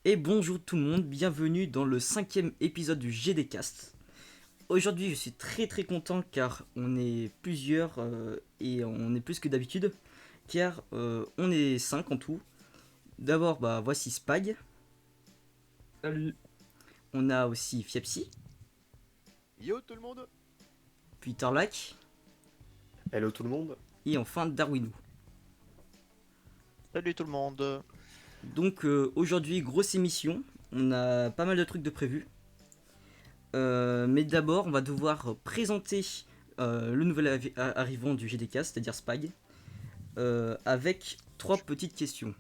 Et bonjour tout le monde, bienvenue dans le 5e épisode du GDcast. Aujourd'hui je suis très content car on est plusieurs et on est plus que d'habitude car on est 5 en tout. D'abord voici Spag, Salut. on a aussi Fiepsi, Yo tout le monde. puis Tarlac Hello tout le monde. et enfin Darwinou. Salut tout le monde. Donc aujourd'hui grosse émission, on a pas mal de trucs de prévus. Mais d'abord on va devoir présenter le nouvel arrivant du GDcast, c'est-à-dire Spag. Avec 3 petites questions.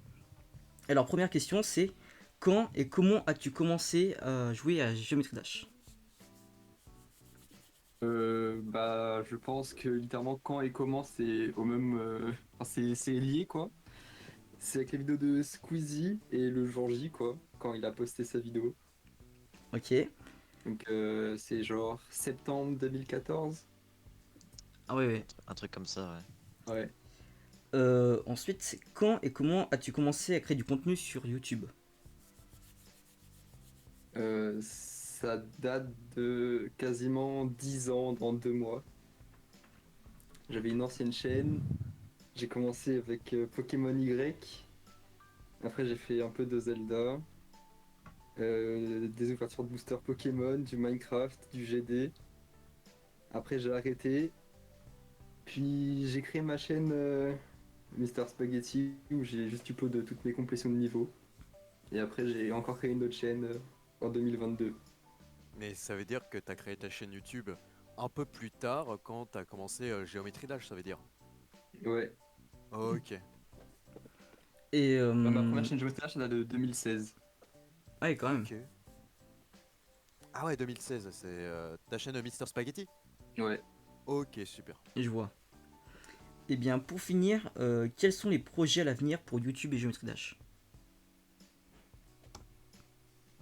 Alors première question c'est quand et comment as-tu commencé à jouer à Geometry Dash? Je pense que littéralement quand et comment c'est au même, c'est lié quoi. C'est avec les vidéos de Squeezie et le jour J quoi, quand il a posté sa vidéo. Ok. Donc c'est genre septembre 2014. Ah ouais. Un truc comme ça, ouais. Ouais. Ensuite c'est quand et comment as-tu commencé à créer du contenu sur YouTube? Ça date de quasiment 10 ans dans 2 mois. J'avais une ancienne chaîne. J'ai commencé avec Pokémon Y. Après j'ai fait un peu de Zelda. Des ouvertures de booster Pokémon, du Minecraft, du GD. Après j'ai arrêté. Puis j'ai créé ma chaîne Mister Spaghetti où j'ai juste upload toutes mes complétions de niveau. Et après j'ai encore créé une autre chaîne en 2022. Mais ça veut dire que t'as créé ta chaîne YouTube un peu plus tard quand t'as commencé Géométrie Dash, ça veut dire. Ouais. Ok. Et Ma première chaîne Geometry Dash, elle date de 2016. ouais quand même. Ok. Ah ouais, 2016, c'est ta chaîne Mister Spaghetti. Ouais. Ok, super. Et je vois. Et bien pour finir, quels sont les projets à l'avenir pour YouTube et Geometry Dash?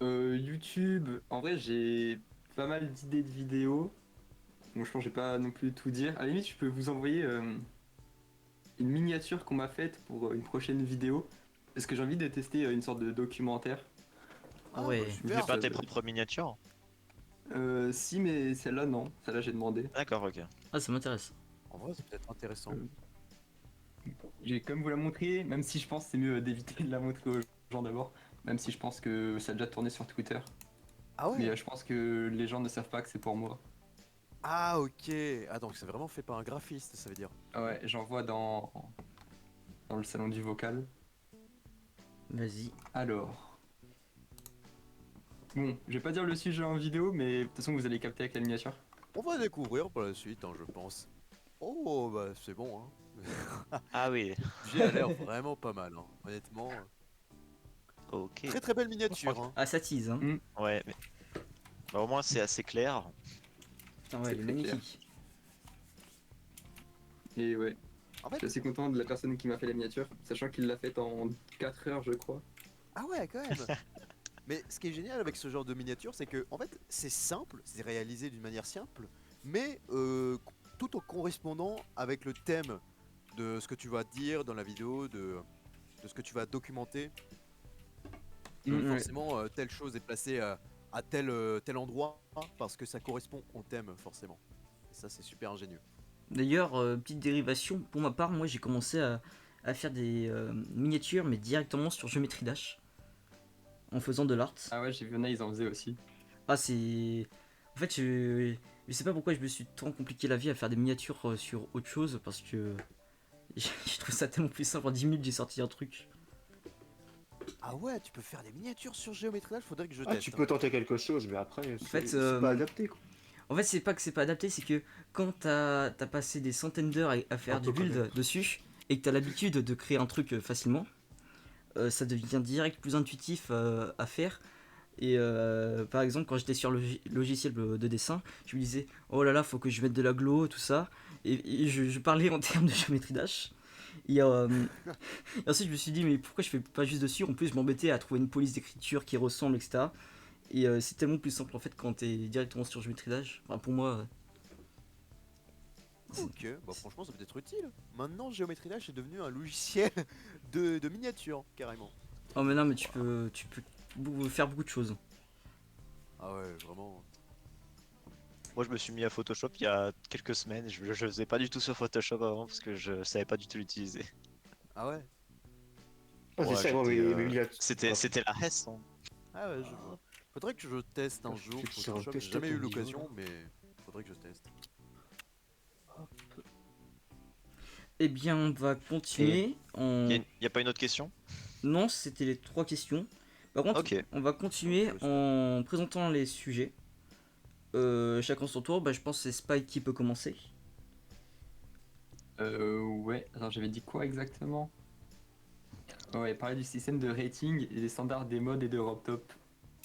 YouTube, en vrai j'ai pas mal d'idées de vidéos. Bon, je pense que je vais pas non plus tout dire. À la limite, je peux vous envoyer une miniature qu'on m'a faite pour une prochaine vidéo. Parce que j'ai envie de tester une sorte de documentaire. Ah ouais. bah, Tu super. fais pas tes Ça- propres miniatures? Si, mais celle-là, non. Celle-là, j'ai demandé. D'accord, ok. Ah ça m'intéresse. En vrai, c'est peut-être intéressant. J'ai quand même vous la montrer, même si je pense que c'est mieux d'éviter de la montrer aux gens d'abord. Même si je pense que ça a déjà tourné sur Twitter. Ah ouais. Mais je pense que les gens ne savent pas que c'est pour moi. Ah ok. Ah donc c'est vraiment fait par un graphiste, ça veut dire. Ah ouais, j'envoie dans le salon du vocal. Vas-y. Alors. Bon, je vais pas dire le sujet en vidéo, mais de toute façon, vous allez capter avec la miniature. On va découvrir par la suite, hein, je pense. Oh bah c'est bon, hein. Ah oui, J'ai a l'air vraiment pas mal, hein. Honnêtement. ok. Très belle miniature, hein. Ah ça tease hein. Ouais, mais au moins c'est assez clair. Putain ouais C'est elle est très clair. magnifique. Et ouais, En je suis fait, assez content de la personne qui m'a fait la miniature, sachant qu'il l'a faite en 4 heures, je crois. ah ouais, quand même. Mais ce qui est génial avec ce genre de miniature, c'est que en fait, c'est simple, c'est réalisé d'une manière simple, mais tout en correspondant avec le thème de ce que tu vas dire dans la vidéo, de ce que tu vas documenter. Donc Ouais. forcément, telle chose est placée à tel endroit parce que ça correspond au thème forcément. Et ça, c'est super ingénieux. D'ailleurs, petite dérivation, pour ma part, moi j'ai commencé à faire des miniatures, mais directement sur Geometry Dash, en faisant de l'art. Ah ouais, j'ai vu, ils en faisaient aussi. Ah, c'est. En fait, je sais pas pourquoi je me suis tant compliqué la vie à faire des miniatures sur autre chose, parce que je trouve ça tellement plus simple. En 10 minutes, j'ai sorti un truc. Ah ouais, tu peux faire des miniatures sur Géométrie Dash, faudrait que je Ah, teste. tu peux tenter quelque chose, mais après, fait, c'est pas adapté quoi. En fait, c'est pas que c'est pas adapté, c'est que quand t'as passé des centaines d'heures à faire Un du peu quand build même. dessus, et que t'as l'habitude de créer un truc facilement, ça devient direct plus intuitif à faire. Et par exemple, quand j'étais sur le logiciel de dessin, je me disais oh là là, faut que je mette de la glow, tout ça. Et je parlais en termes de géométrie dash. Et, et ensuite, je me suis dit, mais pourquoi je fais pas juste dessus? En plus, je m'embêtais à trouver une police d'écriture qui ressemble, etc. Et c'est tellement plus simple en fait quand t'es directement sur géométrie dash. Enfin, pour moi. Ok, bah franchement ça peut être utile. Maintenant Geometry Dash est devenu un logiciel de miniature, carrément. Oh, mais non, mais tu peux faire beaucoup de choses. Ah ouais, vraiment. Moi, je me suis mis à Photoshop il y a quelques semaines. Je faisais pas du tout sur Photoshop avant parce que je savais pas du tout l'utiliser. Ah ouais. Ah, c'est Ouais, ça, moi, mais il a... c'était la Hesse, hein. Ah ouais, je vois. Faudrait que je teste un jour Clique sur Photoshop. J'ai tester jamais ton eu niveau, l'occasion, là. mais faudrait que je teste. Eh bien, on va continuer. Y a pas une autre question? Non, c'était les 3 questions. Par contre, Ok. on va continuer Ok, en présentant les sujets. Chacun son tour. Bah, je pense que c'est Spike qui peut commencer. Ouais, alors j'avais dit quoi exactement? Ouais, parler du système de rating et des standards des modes et de Robtop.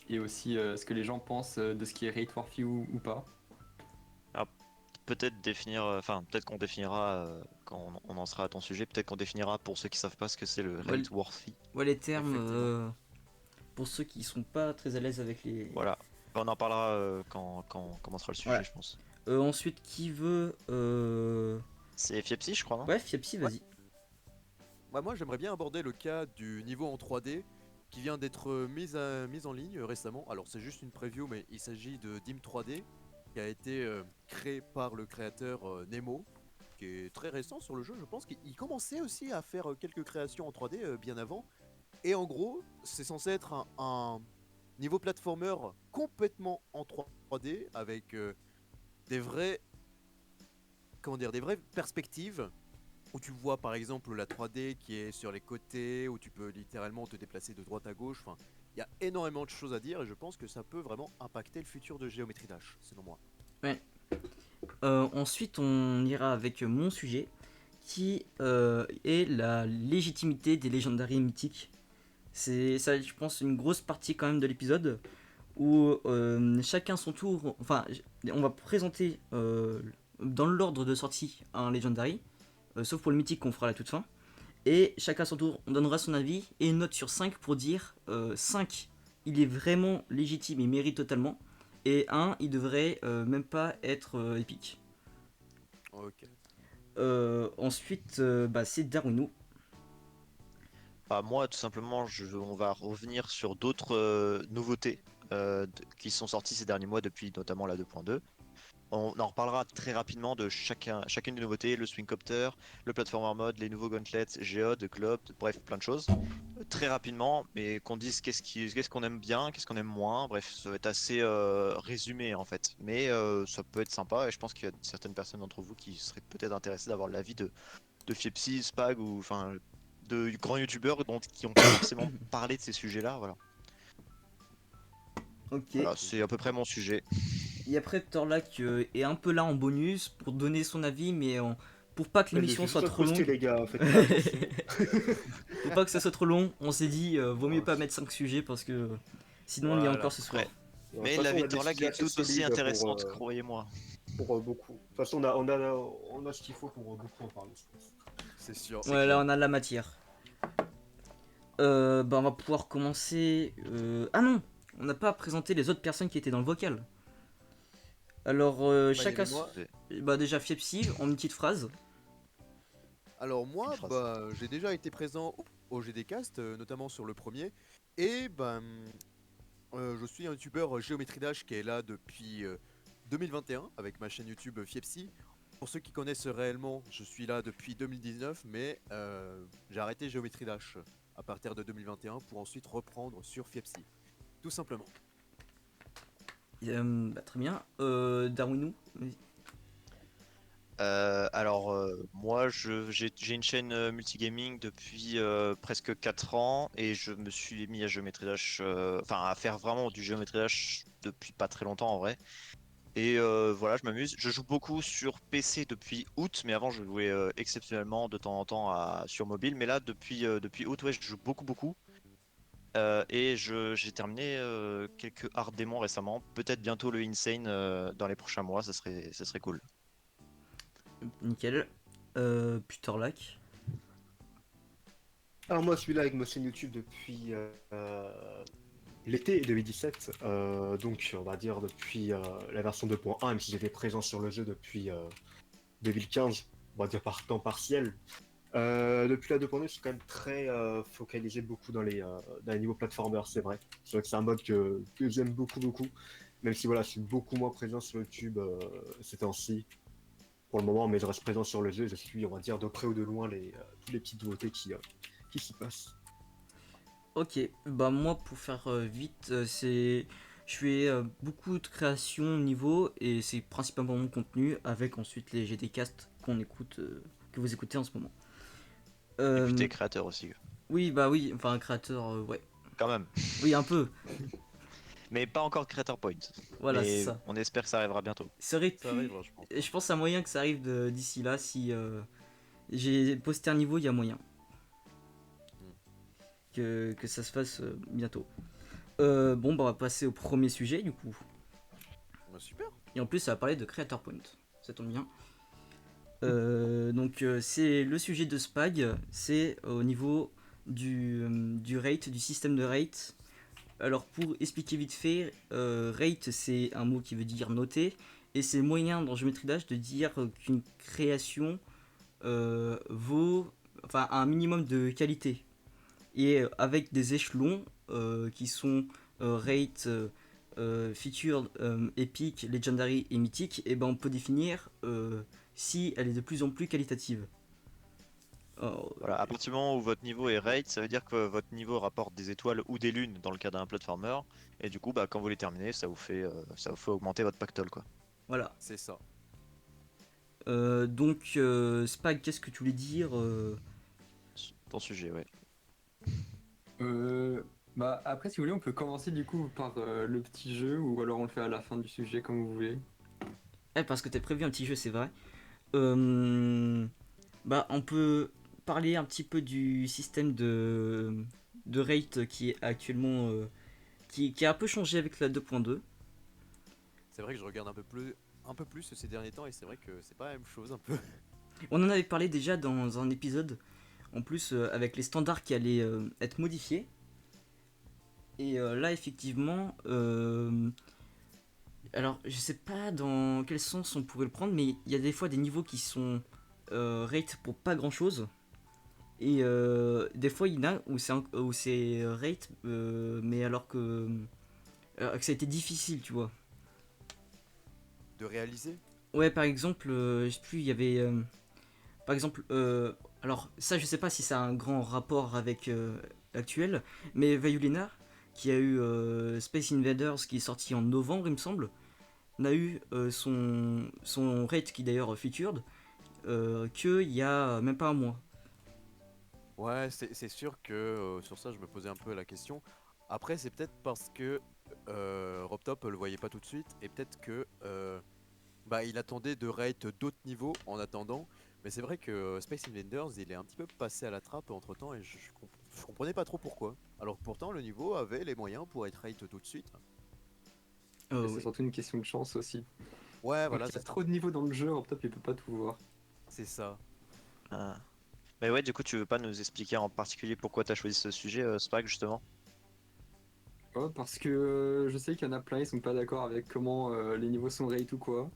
Et aussi ce que les gens pensent de ce qui est rate worthy ou pas. Alors, peut-être définir, enfin, peut-être qu'on définira quand on en sera à ton sujet. Peut-être qu'on définira pour ceux qui savent pas ce que c'est le Ouais, rate worthy. ouais, les termes, Effectivement. pour ceux qui sont pas très à l'aise avec les. Voilà. On en parlera quand on commencera le sujet, Ouais. je pense. Ensuite, qui veut. C'est Fiepsi, je crois, non? Ouais, Fiepsi, Ouais. vas-y. Bah, moi, j'aimerais bien aborder le cas du niveau en 3D qui vient d'être mise en ligne récemment. Alors, c'est juste une preview, mais il s'agit de Dim 3D qui a été créé par le créateur Nemo, qui est très récent sur le jeu. Je pense qu'il commençait aussi à faire quelques créations en 3D bien avant. Et en gros, c'est censé être un niveau platformer complètement en 3D avec des vrais, comment dire, des vraies perspectives où tu vois par exemple la 3D qui est sur les côtés, où tu peux littéralement te déplacer de droite à gauche. Enfin, il y a énormément de choses à dire et je pense que ça peut vraiment impacter le futur de Geometry Dash, selon moi. Ouais. Ensuite, on ira avec mon sujet qui est la légitimité des légendaries mythiques. C'est ça, je pense, une grosse partie quand même de l'épisode où chacun son tour. Enfin, on va présenter dans l'ordre de sortie un legendary, sauf pour le mythique qu'on fera à la toute fin. Et chacun son tour, on donnera son avis et une note sur 5 pour dire 5, il est vraiment légitime et mérite totalement. Et 1, il devrait même pas être épique. Ok. Ensuite, bah, c'est Darunu. Bah, moi, tout simplement, on va revenir sur d'autres nouveautés qui sont sorties ces derniers mois depuis notamment la 2.2. On en reparlera très rapidement de chacune des nouveautés, le Swingcopter, le Platformer Mode, les nouveaux gauntlets, Geode, Globe, bref, plein de choses. Très rapidement, mais qu'on dise qu'est-ce qu'on aime bien, qu'est-ce qu'on aime moins, bref, ça va être assez résumé en fait. Mais ça peut être sympa et je pense qu'il y a certaines personnes d'entre vous qui seraient peut-être intéressées d'avoir l'avis de Fiepsi, Spag ou enfin de grands youtubeurs qui n'ont pas forcément parlé de ces sujets-là. Voilà. Ok. Voilà, c'est à peu près mon sujet. Et après, Torlac est un peu là en bonus pour donner son avis, mais pour pas que Ouais, je l'émission vais soit juste trop poster, longue. les gars, faites pas attention. Pour pas que ça soit trop long, on s'est dit vaut mieux Ouais. pas mettre 5 sujets parce que sinon on y est Voilà. encore ce soir. Ouais. De toute Mais façon, la on a des Victor Lag sujets est assez tout aussi solides intéressante, croyez-moi. pour beaucoup. De toute façon, on a ce qu'il faut pour beaucoup en parler, je pense. C'est sûr. C'est Ouais, là clair. on a de la matière. Bah on va pouvoir commencer. Ah non, on n'a pas présenté les autres personnes qui étaient dans le vocal. Alors Bah, il y chacun. avait moi. Bah déjà Fiepsi en une petite phrase. Alors Une moi, phrase. bah, j'ai déjà été présent au GDcast, notamment sur le premier. Et ben, je suis un youtubeur Geometry Dash qui est là depuis 2021 avec ma chaîne YouTube Fiepsi. Pour ceux qui connaissent réellement, je suis là depuis 2019, mais j'ai arrêté Geometry Dash à partir de 2021 pour ensuite reprendre sur Fiepsi. Tout simplement. Bah, très bien. Darwinou. Alors, moi, j'ai une chaîne multigaming depuis presque 4 ans et je me suis mis à Geometry Dash, enfin à faire vraiment du Geometry Dash depuis pas très longtemps en vrai. Et voilà, je m'amuse. Je joue beaucoup sur PC depuis août, mais avant je jouais exceptionnellement de temps en temps sur mobile. Mais là, depuis août, ouais, je joue beaucoup. Et j'ai terminé quelques hard démons récemment. Peut-être bientôt le Insane dans les prochains mois, ça serait cool. Nickel. Puterlac. Alors moi, je suis là avec ma chaîne YouTube depuis l'été 2017. Donc, on va dire depuis la version 2.1, même si j'étais présent sur le jeu depuis 2015, on va dire par temps partiel. Depuis la 2.2, je suis quand même très focalisé beaucoup dans les niveaux platformers, c'est vrai. C'est vrai que c'est un mode que j'aime beaucoup, beaucoup. Même si voilà, je suis beaucoup moins présent sur YouTube ces temps-ci pour le moment, mais je reste présent sur le jeu. Je suis, on va dire, de près ou de loin toutes les petites nouveautés qui s'y passent. Ok, bah moi pour faire vite, je fais beaucoup de création niveau et c'est principalement mon contenu avec ensuite les GD cast qu'on écoute, que vous écoutez en ce moment. Et puis Euh, t'es créateur aussi, oui, bah oui, enfin un créateur, ouais, quand même. oui un peu, Mais pas encore de Creator Point. voilà c'est Mais ça. on espère que ça arrivera bientôt. Ça aurait Ça pu, arrivera, je pense. je pense à moyen que ça arrive d'ici là si j'ai posté un niveau, il y a moyen que ça se fasse bientôt. Bon, bah on va passer au premier sujet du coup. Bah, super. Et en plus, ça va parler de Creator Point. Ça tombe bien. Donc, c'est le sujet de Spag. C'est au niveau du rate, du système de rate. Alors, pour expliquer vite fait, rate, c'est un mot qui veut dire noter. Et c'est moyen dans Geometry Dash de dire qu'une création vaut enfin, un minimum de qualité. Et avec des échelons qui sont rate, featured, epic, legendary et mythique, et ben on peut définir si elle est de plus en plus qualitative. Alors, Voilà, à partir du moment où votre niveau est rate, ça veut dire que votre niveau rapporte des étoiles ou des lunes dans le cas d'un platformer. Et du coup, bah, quand vous les terminez, ça vous fait augmenter votre pactole, quoi. voilà. C'est ça. Donc, Spag, qu'est-ce que tu voulais dire Ton sujet, ouais. Bah après, si vous voulez, on peut commencer du coup par le petit jeu ou alors on le fait à la fin du sujet comme vous voulez. Parce que t'as prévu un petit jeu, c'est vrai. Euh, Bah, on peut parler un petit peu du système de rate qui est actuellement qui a un peu changé avec la 2.2. C'est vrai que je regarde un peu plus ces derniers temps et c'est vrai que c'est pas la même chose un peu. On en avait parlé déjà dans un épisode, en plus avec les standards qui allaient être modifiés. Et là, effectivement, alors je sais pas dans quel sens on pourrait le prendre, mais il y a des fois des niveaux qui sont rate pour pas grand chose. Et des fois, il y en a où c'est rate, mais alors que ça a été difficile, tu vois. De réaliser. Ouais, par exemple, je sais plus, il y avait. Par exemple, alors ça, je sais pas si ça a un grand rapport avec l'actuel, mais Vayulena, qui a eu Space Invaders, qui est sorti en novembre, il me semble, n'a eu son rate, qui d'ailleurs featured, qu'il y a même pas un mois. Ouais, c'est sûr que sur ça, je me posais un peu la question. Après, c'est peut-être parce que RobTop le voyait pas tout de suite et peut-être que bah, il attendait de rate d'autres niveaux en attendant. Mais c'est vrai que Space Invaders, il est un petit peu passé à la trappe entre temps et je comprenais pas trop pourquoi. Alors que pourtant, le niveau avait les moyens pour être rate tout de suite. Et c'est Ouais. surtout une question de chance aussi. Ouais, Quand voilà, il y a c'est ça. trop de niveaux dans le jeu, en top il peut pas tout voir. C'est ça. Ah. Mais ouais, du coup, tu veux pas nous expliquer en particulier pourquoi t'as choisi ce sujet, Spag, justement? Ouais, parce que je sais qu'il y en a plein, ils sont pas d'accord avec comment les niveaux sont rate ou quoi.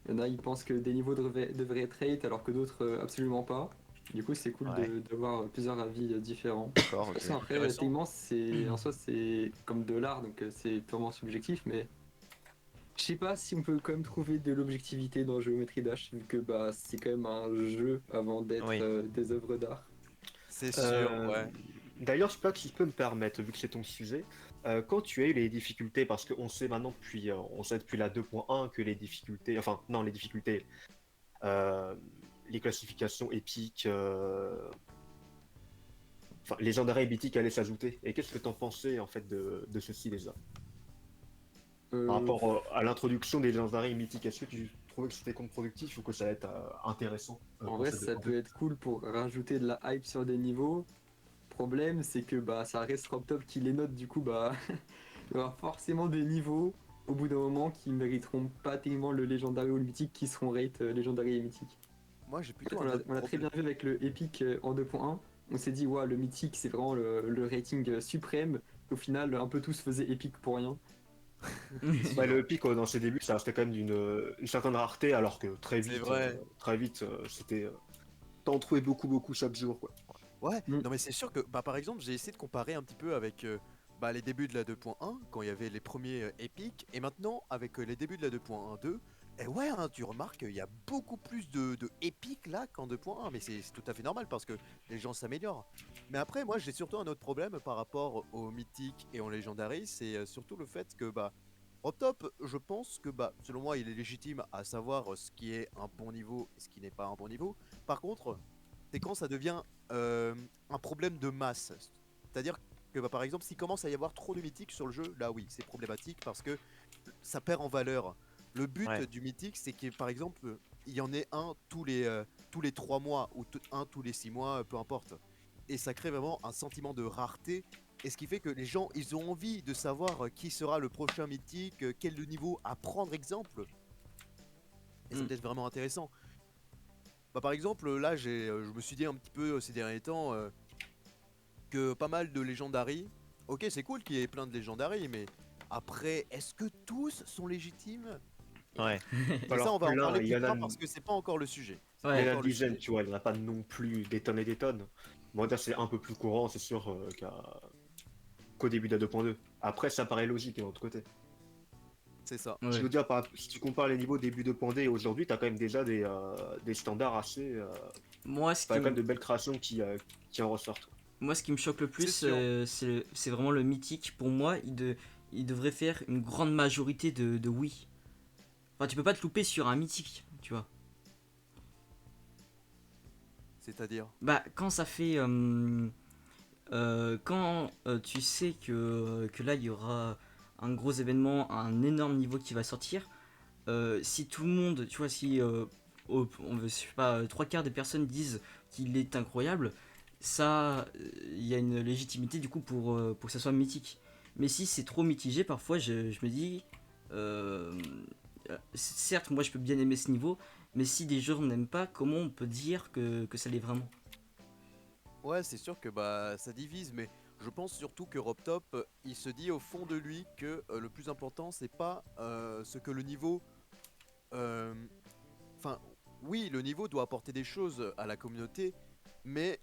Il y en a, ils pensent que des niveaux devraient être rate alors que d'autres absolument pas. Du coup, c'est cool Ouais, d'avoir plusieurs avis différents. De d'accord, toute ok. façon, après, Intéressant. techniquement, en soi, c'est comme de l'art, donc c'est purement subjectif, mais je sais pas si on peut quand même trouver de l'objectivité dans Geometry Dash, vu que bah, c'est quand même un jeu avant d'être Oui, des œuvres d'art. C'est sûr, Euh, ouais. D'ailleurs, Splat, si je peux me permettre, vu que c'est ton sujet, quand tu as eu les difficultés, parce qu'on sait maintenant on sait depuis la 2.1 que les difficultés, enfin non, les difficultés, euh, les classifications épiques, enfin légendaires et mythiques allaient s'ajouter. Et qu'est-ce que t'en pensais en fait de ceci déjà? Par Euh, rapport à l'introduction des légendaires et mythiques, est-ce que tu trouvais que c'était contre-productif ou que ça allait être intéressant En pour vrai, cette ça 2.2? peut être cool pour rajouter de la hype sur des niveaux. Problème, c'est que bah, ça reste RobTop qui les note, du coup, bah, il y aura forcément des niveaux au bout d'un moment qui mériteront pas tellement le légendary ou le mythique qui seront rate légendary et mythique. Moi, j'ai En fait, plutôt un autre on l'a très bien problème. vu avec le Epic en 2.1. On s'est dit, ouais, le mythique, c'est vraiment le rating suprême. Au final, un peu tous faisaient Epic pour rien. C'est Ouais, sûr. le pic dans ses débuts, ça restait quand même d'une une certaine rareté, alors que très C'est vite, vrai. c'était t'en trouvais beaucoup chaque jour, quoi. Ouais, Mm. non mais c'est sûr que, bah, par exemple, j'ai essayé de comparer un petit peu avec bah, les débuts de la 2.1, quand il y avait les premiers épiques, et maintenant avec les débuts de la 2.1.2, et ouais, hein, tu remarques qu'il y a beaucoup plus de épiques là qu'en 2.1, mais c'est tout à fait normal parce que les gens s'améliorent. Mais après, moi j'ai surtout un autre problème par rapport aux mythiques et aux légendaries, c'est surtout le fait que, bah, Top, je pense que, bah, selon moi, il est légitime à savoir ce qui est un bon niveau et ce qui n'est pas un bon niveau. Par contre, c'est quand ça devient un problème de masse. C'est-à-dire que, bah, par exemple, s'il commence à y avoir trop de mythiques sur le jeu, là oui, c'est problématique parce que ça perd en valeur. Le but Ouais. du mythique, c'est que par exemple, il y en ait un tous les 3 mois ou un tous les 6 mois, peu importe. Et ça crée vraiment un sentiment de rareté. Et ce qui fait que les gens, ils ont envie de savoir qui sera le prochain mythique, quel le niveau à prendre exemple. Et ça Mm. peut être vraiment intéressant. Bah, par exemple, là, je me suis dit un petit peu ces derniers temps que pas mal de Legendary. Ok, c'est cool qu'il y ait plein de Legendary, mais après, est-ce que tous sont légitimes? Ouais. Et ça, Alors on va en plein, parler il plus y en a, tard parce que c'est pas encore le sujet. C'est pas il y en Ouais. a une encore le dizaine, sujet. tu vois, il n'y en a pas non plus des tonnes et des tonnes. Bon, dire c'est un peu plus courant, c'est sûr, qu'au début de la 2.2. Après, ça paraît logique de l'autre côté. C'est ça. Je Ouais. veux dire, si tu compares les niveaux début 2.2 et aujourd'hui, t'as quand même déjà des standards assez. Moi, ce T'as qui quand même me de belles créations qui en ressortent, quoi. Moi, ce qui me choque le C'est plus, sûr. c'est vraiment le mythique. Pour moi, il devrait faire une grande majorité de oui. Enfin, tu peux pas te louper sur un mythique, tu vois. C'est-à-dire. Bah, quand ça fait. Quand tu sais que là, il y aura un gros événement, un énorme niveau qui va sortir, si tout le monde, tu vois, si on veut, je sais pas, trois quarts des personnes disent qu'il est incroyable, ça, il y a une légitimité du coup pour que ça soit mythique. Mais si c'est trop mitigé, parfois je me dis, euh, certes, moi je peux bien aimer ce niveau, mais si des gens n'aiment pas, comment on peut dire que ça l'est vraiment? Ouais, c'est sûr que bah ça divise, mais je pense surtout que Top, il se dit au fond de lui que le plus important, c'est pas ce que le niveau. euh, Enfin, oui, le niveau doit apporter des choses à la communauté, mais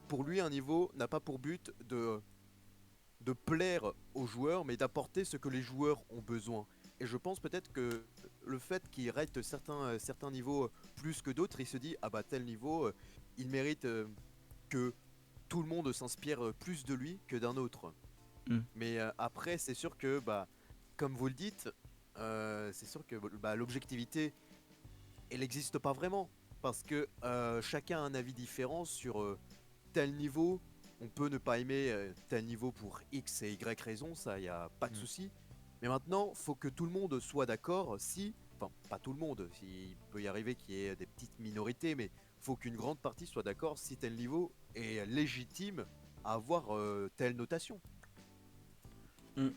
pour lui, un niveau n'a pas pour but de plaire aux joueurs, mais d'apporter ce que les joueurs ont besoin. Et je pense peut-être que le fait qu'il rate certains niveaux plus que d'autres, il se dit, ah bah tel niveau, il mérite que tout le monde s'inspire plus de lui que d'un autre. Hmm. Mais après, c'est sûr que, bah, comme vous le dites, c'est sûr que bah, l'objectivité, elle n'existe pas vraiment. Parce que chacun a un avis différent sur tel niveau. On peut ne pas aimer tel niveau pour X et Y raison, ça, y a pas de souci. Mais maintenant, faut que tout le monde soit d'accord si. Enfin, pas tout le monde, il peut y arriver qu'il y ait des petites minorités, mais faut qu'une grande partie soit d'accord si tel niveau est légitime à avoir telle notation. Hmm.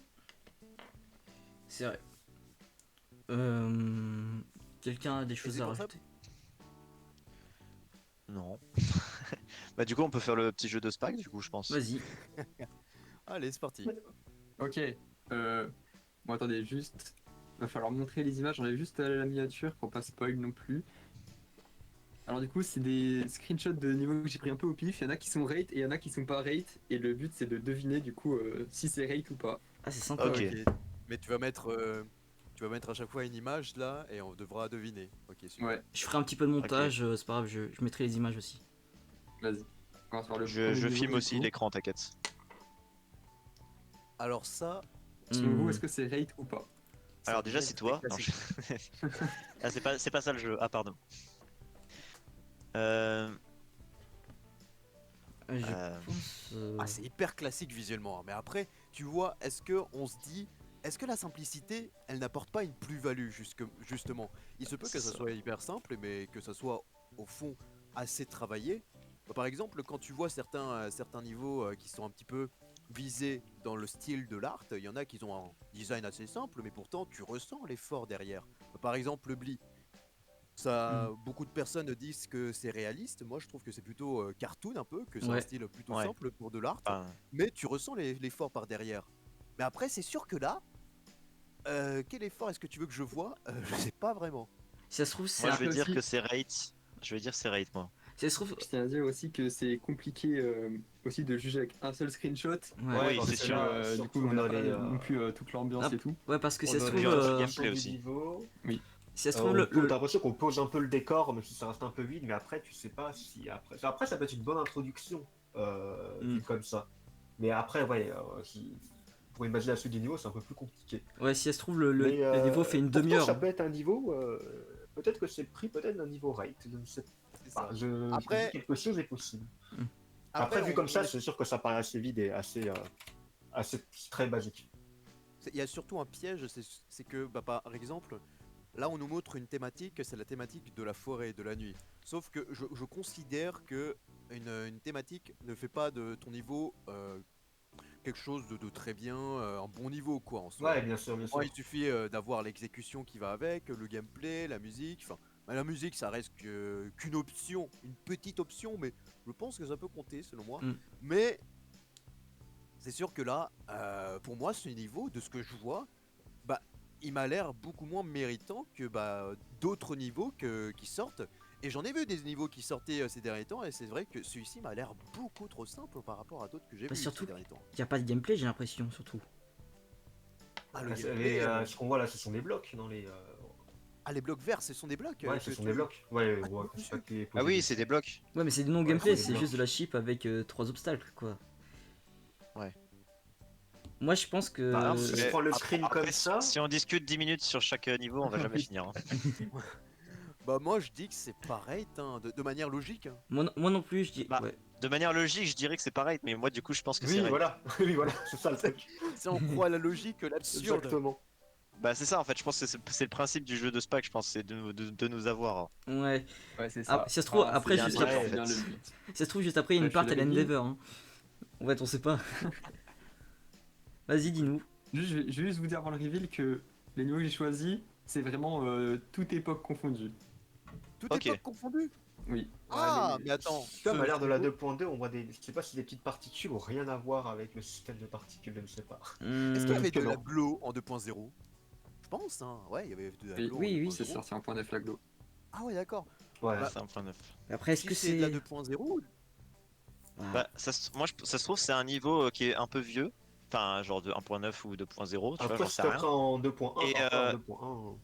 C'est vrai. Euh, Quelqu'un a des Et choses c'est à pour ça. rajouter? Non. Bah du coup on peut faire le petit jeu de Spag du coup je pense. Vas-y. Allez, c'est parti. Ok. Bon, attendez, juste. Va falloir montrer les images. J'enlève juste la miniature pour pas spoil non plus. Alors, du coup, c'est des screenshots de niveaux que j'ai pris un peu au pif. Il y en a qui sont rate et il y en a qui sont pas rate. Et le but, c'est de deviner, du coup, si c'est rate ou pas. Ah, c'est sympa. Ok. Ok. Mais tu vas mettre à chaque fois une image là et on devra deviner. Ok, super. Ouais, Je ferai un petit peu de montage, c'est pas grave, je mettrai les images aussi. vas-y. On va faire le Je, premier je niveau, filme du aussi coup. l'écran, t'inquiète. Alors ça, Selon vous, Hmm. est-ce que c'est rate ou pas? Alors c'est déjà très, c'est très toi. Non, classique. ah, c'est pas ça le jeu. Ah pardon. Euh, Je euh, pense. Ah, c'est hyper classique visuellement, hein. Mais après, tu vois, est-ce que on se dit, est-ce que la simplicité, elle n'apporte pas une plus-value justement? Il se peut que c'est ça ça. soit hyper simple, mais que ça soit au fond assez travaillé. Bah, par exemple, quand tu vois certains niveaux qui sont un petit peu visés dans le style de l'art, il y en a qui ont un design assez simple, mais pourtant tu ressens l'effort derrière. Bah, par exemple, le Bli. Ça, Hmm. beaucoup de personnes disent que c'est réaliste. Moi, je trouve que c'est plutôt cartoon un peu, que c'est un Ouais. style plutôt Ouais. simple pour de l'art. Enfin, Mais tu ressens l'effort par derrière. Mais après, c'est sûr que là, quel effort est-ce que tu veux que je vois? Je sais pas vraiment. Si ça se trouve, c'est moi je un. vais Après dire aussi, que c'est rate. Je vais dire c'est rate moi. Si ça se trouve. Je tiens à dire aussi que c'est compliqué aussi de juger avec un seul screenshot. Ouais, Oui, Parce c'est que sûr. là, du coup, on n'a dans pas les, non plus toute l'ambiance Ah, et tout. ouais, parce que si ça se On trouve. donne le la gameplay du aussi. niveau. Si ça se trouve, T'as l'impression qu'on pose un peu le décor, même si ça reste un peu vide, mais après, tu sais pas si après. Après, ça peut être une bonne introduction, vu comme ça. Mais après, ouais, pour imaginer la suite du niveau, c'est un peu plus compliqué. ouais, si ça se trouve, Mais, le niveau fait une pourtant, demi-heure. ça peut être un niveau. Peut-être que c'est le prix peut-être d'un niveau rate. Je ne sais C'est pas. ça. Je me Après- dis quelque chose est possible. Après, vu on- comme ça, on est- c'est sûr que ça paraît assez vide et assez très basique. il y a surtout un piège, c'est que, bah, par exemple, là on nous montre une thématique, c'est la thématique de la forêt, de la nuit. Sauf que je considère que une thématique ne fait pas de ton niveau quelque chose de très bien, un bon niveau quoi en soi. Ouais, bien sûr, bien sûr. Moi, il suffit d'avoir l'exécution qui va avec, le gameplay, la musique. Enfin, bah, la musique, ça reste qu'une option, une petite option, mais je pense que ça peut compter selon moi. Mm. Mais c'est sûr que là, pour moi, ce niveau, de ce que je vois, bah, il m'a l'air beaucoup moins méritant que d'autres niveaux qui sortent. Et j'en ai vu des niveaux qui sortaient ces derniers temps, et c'est vrai que celui-ci m'a l'air beaucoup trop simple par rapport à d'autres que j'ai Bah, vus surtout- ces derniers temps. Il n'y a pas de gameplay, j'ai l'impression, surtout. Ah, le Ah, gameplay, ce qu'on voit là, ce sont des blocs dans les. les blocs verts, ce sont des blocs. Ouais, que ce sont tu- des blocs. Ouais, Ah, ouais, tu- c'est pas que t'es Ah posé oui, dessus. c'est des blocs. Ouais, mais c'est du non-gameplay, Ouais, c'est c'est des juste de blocs. la chip avec 3 obstacles, quoi. Ouais. Moi, je pense que. Bah, si je prends le Après- screen après, comme ça. si on discute 10 minutes sur chaque niveau, on va jamais finir. Hein. Bah moi je dis que c'est pareil, de manière logique. Hein. Moi non plus, je dis. Bah, Ouais. De manière logique, je dirais que c'est pareil, mais moi du coup, je pense que c'est Oui, raid. voilà. Oui, voilà, c'est ça le truc. Si on croit à la logique, l'absurde. Exactement. Bah c'est ça en fait, je pense que c'est le principe du jeu de Spac, je pense, c'est de nous avoir. Ouais. Ouais, c'est Ah, ça. si ça se trouve, après, c'est juste bien, après- c'est bien le but. Si ça se trouve, juste après, il y a une Je part à l'avais dit. l'Endeavor. Hein. En fait, on sait pas. Vas-y, dis-nous. Je vais juste vous dire avant le reveal que les niveaux que j'ai choisis, c'est vraiment toute époque confondue. Tout Ok. est pas confondu. Oui. Ah, Ouais, mais attends. Comme à l'air de la niveau- 2.2, on voit des. Je sais pas si des petites particules ont rien à voir avec le système de particules, je ne sais pas. Est-ce qu'il y avait que de la non. glow en 2.0? Je pense, hein. Ouais, il y avait de la Oui, glow oui, en oui. C'est 2.0. sorti en point 9 la glow. Ah ouais, d'accord. Ouais. Bah, C'est un point neuf. Après, est-ce Si que c'est c'est. de la 2.0, Ah, Bah, ça se trouve, c'est un niveau qui est un peu vieux. Enfin, genre de 1.9 ou 2.0, tu vois, Après, j'en si sais tu rien. en 2.1, Et, après en 2.1.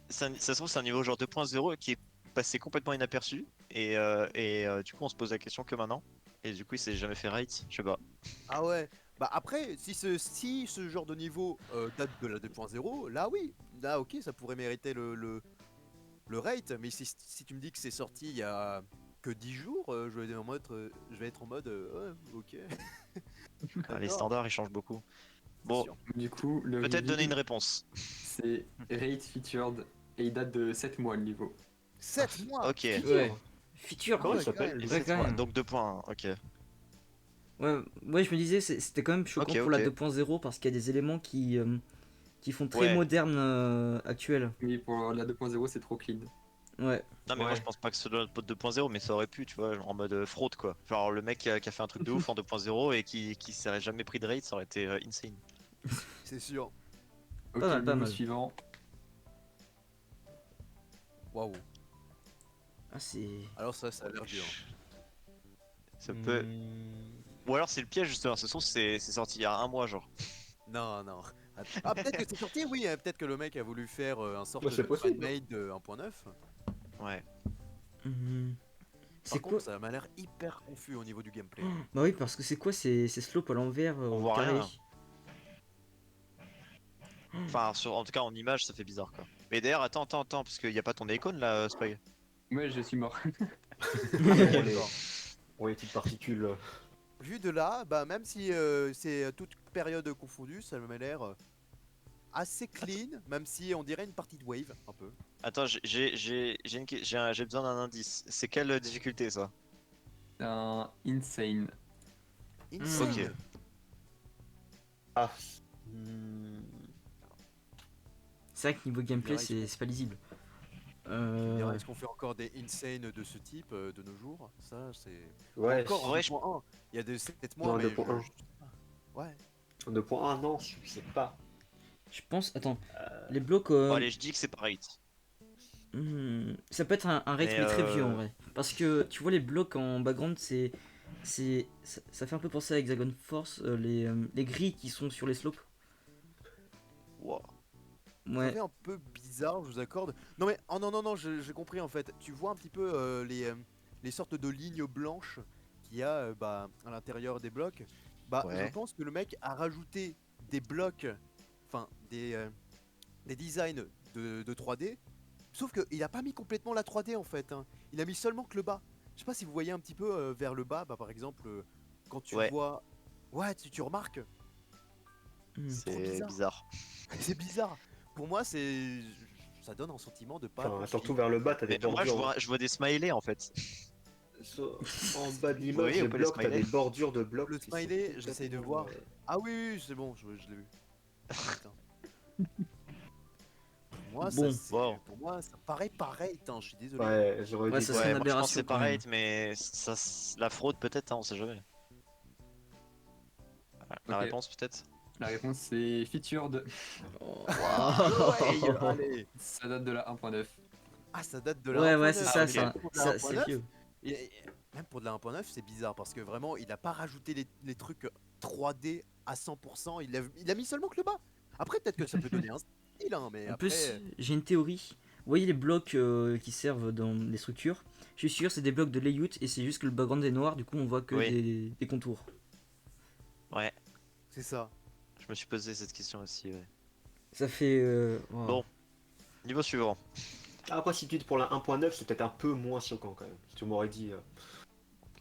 Ça se trouve, c'est un niveau genre 2.0 qui est passé complètement inaperçu. Du coup, on se pose la question que maintenant. Et du coup, il s'est jamais fait right, je sais pas. ah ouais. Bah après, si ce genre de niveau date de la 2.0, là oui. Là ok, ça pourrait mériter le rate. Mais si tu me dis que c'est sorti il y a que 10 jours, je vais être en mode ouais, ok. Ah, les D'accord. standards, ils changent beaucoup. C'est Bon, sûr. Du coup, le peut-être reveal, donner une réponse. c'est Rate Featured et il date de 7 mois le niveau. 7 mois. Ok. Ouais. Feature. Comment il ouais, s'appelle Et Ouais, c'est quand trois, même. donc 2.1, ok. Ouais, je me disais, c'était quand même choquant Ok, pour la ok. 2.0 parce qu'il y a des éléments qui font très Ouais. moderne actuel. Oui, pour la 2.0, c'est trop clean. Ouais. Non, mais moi Ouais. je pense pas que ce soit le pote 2.0, mais ça aurait pu, tu vois, en mode fraude quoi. Genre le mec qui a fait un truc de ouf en 2.0 et qui s'est jamais pris de rate, ça aurait été insane. C'est sûr. Ok, mal, pas niveau mal. suivant. Waouh. Ah, c'est. Alors ça a l'air dur. Ça peut. Ou alors c'est le piège justement, ce son c'est sorti il y a un mois genre. Non, non. Ah, peut-être que c'est sorti, oui. Peut-être que le mec a voulu faire un sorte Bah, c'est de possible. fan-made de 1.9. Ouais. Mhm. C'est Par quoi? contre, ça m'a l'air hyper confus au niveau du gameplay. Bah oui, parce que c'est quoi ces slopes à l'envers On au voit carré. rien. Enfin, en tout cas en image ça fait bizarre quoi. Mais d'ailleurs, attends, parce qu'il y a pas ton icône là, Spy. Ouais, je suis mort. Pour les, D'accord. pour les petites particules. Vu de là, bah même si c'est toute période confondue, ça m'a l'air assez clean, même si on dirait une partie de Wave, un peu. Attends, j'ai besoin d'un indice. C'est quelle difficulté ça? C'est un insane. Insane. Ok. Ah. C'est vrai que niveau gameplay, dirais qu'ils c'est pas lisible. Est-ce qu'on fait encore des insane de ce type de nos jours? Ça, c'est. Ouais, Encore en ouais, 2.1. Il y a de 7 mois, Non, mais 2.1. Ouais. 2.1, non, je sais pas. Je pense. Attends. Les blocs. Bon, allez, je dis que c'est pas rate. Ça peut être un rate Mais, mais très vieux en vrai. Parce que tu vois les blocs en background, ça fait un peu penser à Hexagon Force, les grilles qui sont sur les slopes. Wow. Ça Ouais. fait un peu bizarre, je vous accorde. Non mais, oh non, non, non, j'ai compris en fait. Tu vois un petit peu les sortes de lignes blanches qu'il y a bah, à l'intérieur des blocs. Bah, je Ouais. pense que le mec a rajouté des blocs, enfin, des designs de 3D. Sauf qu'il a pas mis complètement la 3D en fait, hein. Il a mis seulement que le bas. Je sais pas si vous voyez un petit peu vers le bas, bah, par exemple, quand tu Ouais. vois... Ouais, tu remarques. Hmm. Trop C'est bizarre. bizarre. C'est bizarre. Pour moi, ça donne un sentiment de pas Enfin, compris. surtout vers le bas, t'as des Mais moi, bordures. je vois des smileys en fait. En bas de Vous l'image, voyez les ou pas les blocs, t'as smileys? des bordures de blocs. Le qui sont smiley, j'essaye de complètement, voir. Ah oui, oui, c'est bon, je l'ai vu. Putain. Moi, ça, Bon. Wow. pour moi, ça paraît pareil, hein, je suis désolé. Ouais, j'aurais Ouais, dit. ça Ouais. serait une Ouais, moi je pense que aberration c'est quand pareil, même. mais ça, la fraude peut-être, hein, on sait jamais. La Ok. réponse peut-être. La réponse c'est featured. Oh. Ouais, allez. Ça date de la 1.9. Ah, ça date de la Ouais, 1.9. ouais, c'est ça, ok. ça, Pour de la ça, c'est 1.9, vieux. même pour de la 1.9, c'est bizarre parce que vraiment, il a pas rajouté les trucs 3D à 100%. Il a mis seulement que le bas. Après, peut-être que ça peut donner un style, hein, mais En après. plus, j'ai une théorie. Vous voyez les blocs qui servent dans les structures? Je suis sûr, c'est des blocs de layout et c'est juste que le background est noir, du coup on voit que Oui. des contours. Ouais, C'est ça. je me suis posé cette question aussi. Ouais. Ça fait. Wow. Bon, niveau suivant. Après, si tu dis pour la 1.9, c'est peut-être un peu moins choquant quand même. Si tu m'aurais dit.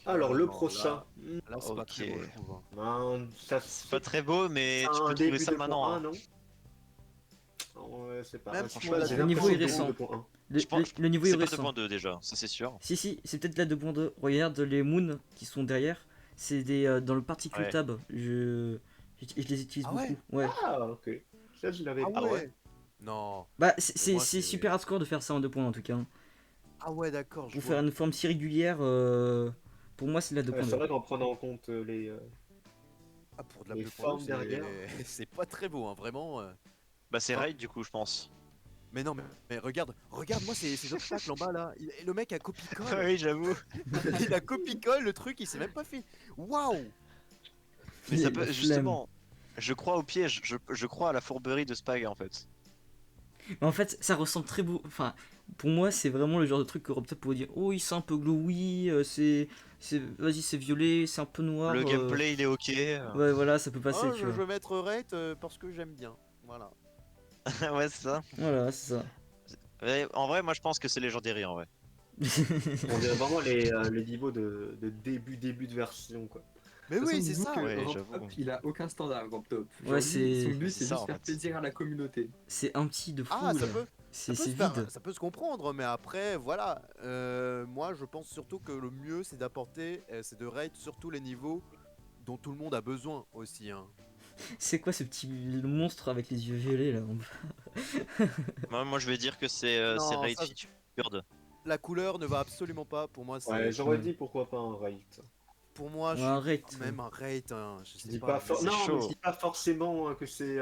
Alors, le non, prochain. Là, c'est pas très Ok. beau, je trouve, hein. Ben, ça C'est pas très beau, mais c'est tu un peux trouver début ça 2.1, maintenant. Hein. non? Ouais, c'est pas. Même Je sais pour pas, la j'ai Le niveau est l'impression que c'est récent. 2.1. Le niveau est C'est pas récent. 2.2 déjà, ça c'est sûr. Si, c'est peut-être la 2.2. Regarde les moons qui sont derrière. C'est des dans le particle Ouais. tab. Je les utilise Ah ouais? beaucoup. Ouais. Ah, ok. Ça, je l'avais Ah pas. Ah ouais? ouais? Non. Bah, Pour moi, c'est c'est. super hardcore de faire ça en 2 points en tout cas. Hein. Ah ouais, d'accord, je Pour vois. faire une forme si régulière, pour moi c'est la Ouais, 2.2. c'est vrai qu'en prenant en compte Ah, pour de la les 2.2, formes derrière. c'est pas très beau, hein, vraiment. Bah c'est Ah. Raid du coup, je pense. Mais non, mais regarde-moi ces obstacles en bas là. Le mec a copie-colle. oui, j'avoue. Il a copie-colle le truc, il s'est même pas fait. Waouh! Mais ça La peut, flemme. justement, je crois au piège, je crois à la fourberie de Spag en fait. Mais en fait, ça ressemble très beau. Enfin, pour moi, c'est vraiment le genre de truc que Robtop pourrait dire oh, il c'est un peu glowy, vas-y, c'est violet, c'est un peu noir. Le gameplay il est ok. Ouais, voilà, ça peut passer, Oh, tu je vois. veux mettre rate parce que j'aime bien. Voilà. ouais, c'est ça. Voilà, c'est ça. Ouais, en vrai, moi je pense que c'est légendaire en vrai. On dirait vraiment les niveaux de début de version, quoi. Mais De toute oui, façon, c'est dites-vous ça. que Ouais, Rob j'avoue. Top, il a aucun standard, Rob Top. Ouais, Aujourd'hui, son but, c'est c'est ça, juste en faire fait. plaisir à la communauté. C'est un petit de fou, Ah, ça là. peut. C'est Ça peut, se faire- vide. ça peut se comprendre, mais après, voilà. Moi, je pense surtout que le mieux, c'est d'apporter, c'est de rate surtout les niveaux dont tout le monde a besoin aussi. Hein. C'est quoi ce petit monstre avec les yeux violets, là en bas? Moi je vais dire que c'est Non, Raid ça, featured. la couleur ne va absolument pas. Pour moi, Ouais, c'est. j'aurais Ouais. dit pourquoi pas un raid. Pour moi, Ouais, je arrête. suis même un rate. Hein, je Je sais dis pas. pas Mais c'est non, mais je chaud. dis pas forcément que c'est.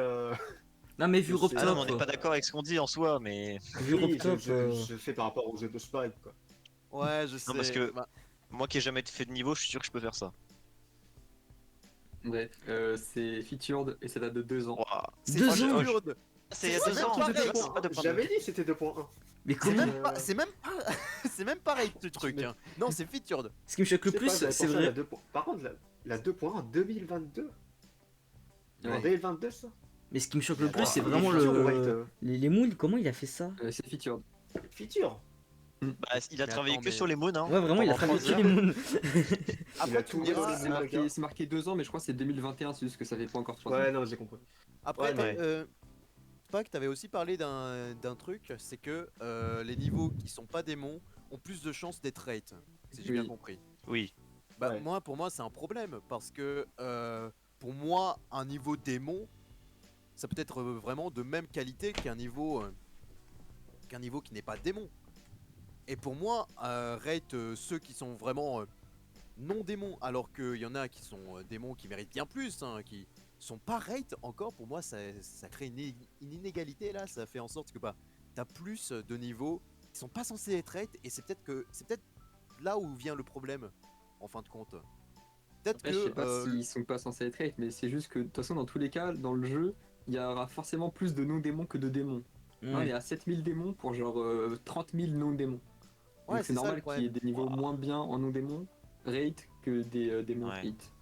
Non, mais vu Je Rob sais. Ah non, mais on Top, n'est pas d'accord avec ce qu'on dit en soi, mais vu Rob Oui, Top, je fais par rapport aux jeux de Spike, quoi. ouais, je non parce sais. que Bah, moi qui ai jamais fait de niveau, je suis sûr que je peux faire ça. Bref, c'est featured et ça date de 2 ans. Ouah. c'est 2 pas ans. absurde. C'est il y a C'est 2 même ans. pas c'est pareil. pas 2.2. J'avais dit que c'était 2.1. mais C'est comment? même pas, c'est même pas, c'est même pareil ce truc. Mais- Hein. Non, c'est featured. Ce qui me choque le Je sais plus, pas, j'avais c'est pensé à vrai. la 2. Par contre, la 2.1 2022. En Ouais. 2022, ça. Mais ce qui me choque le Mais plus, attends, c'est il est vraiment feature ou le. rate, Les moons, comment il a fait ça? C'est featured. Feature. Bah, il a Mais travaillé attends, que mais- sur les moons, hein. Ouais, vraiment, il a pendant travaillé 3 que les heures. moons. Il Après, a tu tout me mis dans diras, les moons. C'est marqué 2 ans, mais je crois que c'est 2021, c'est juste que ça fait pas encore 3 ans. Ouais, non, j'ai compris. Après, Ouais, mais- Pac, t'avais aussi parlé d'un truc, c'est que les niveaux qui sont pas démons ont plus de chances d'être rate, si j'ai bien Oui. compris. Oui. Bah Ouais. pour moi c'est un problème parce que pour moi un niveau démon, ça peut être vraiment de même qualité qu'un niveau qui n'est pas démon. Et pour moi, rate ceux qui sont vraiment non démons, alors qu'il y en a qui sont démons qui méritent bien plus, hein, qui sont pas rate encore. Pour moi, ça crée une inégalité là. Ça fait en sorte que bah t'as plus de niveaux ils sont pas censés être rate, et c'est peut-être là où vient le problème, en fin de compte. Peut-être Après, je sais pas que s'ils sont pas censés être rate, mais c'est juste que de toute façon, dans tous les cas, dans le jeu, il y aura forcément plus de non-démons que de démons. Hein, il y Ouais. a 7000 démons pour genre 30 000 non-démons. ouais, Donc c'est c'est ça le normal qu'il y ait problème. des niveaux moins bien en non-démons rate que des démons Ouais. hate.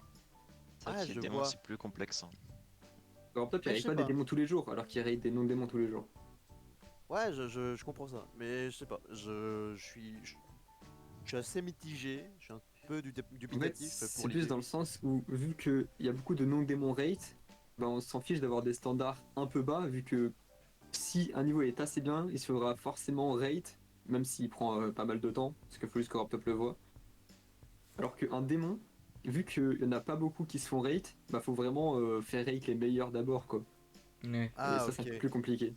C'est vrai Ah, que les je démons, vois. c'est plus complexe. Hein. Alors top, il Ouais, n'y je avait sais pas des pas. démons tous les jours, alors qu'il y rate des non-démons tous les jours. Ouais, je comprends ça, mais je sais pas, je suis assez mitigé, je suis un peu En fait, dubitatif c'est pour plus l'idée. dans le sens où, vu qu'il y a beaucoup de non-démons rate, ben on s'en fiche d'avoir des standards un peu bas, vu que si un niveau est assez bien, il se fera forcément rate, même s'il prend pas mal de temps, parce qu'il faut juste que Raptop le voit. Alors qu'un démon, vu qu'il n'y en a pas beaucoup qui se font rate, bah faut vraiment faire rate les meilleurs d'abord, quoi. Ouais. Et Ah, ça, c'est un ok, peu plus compliqué.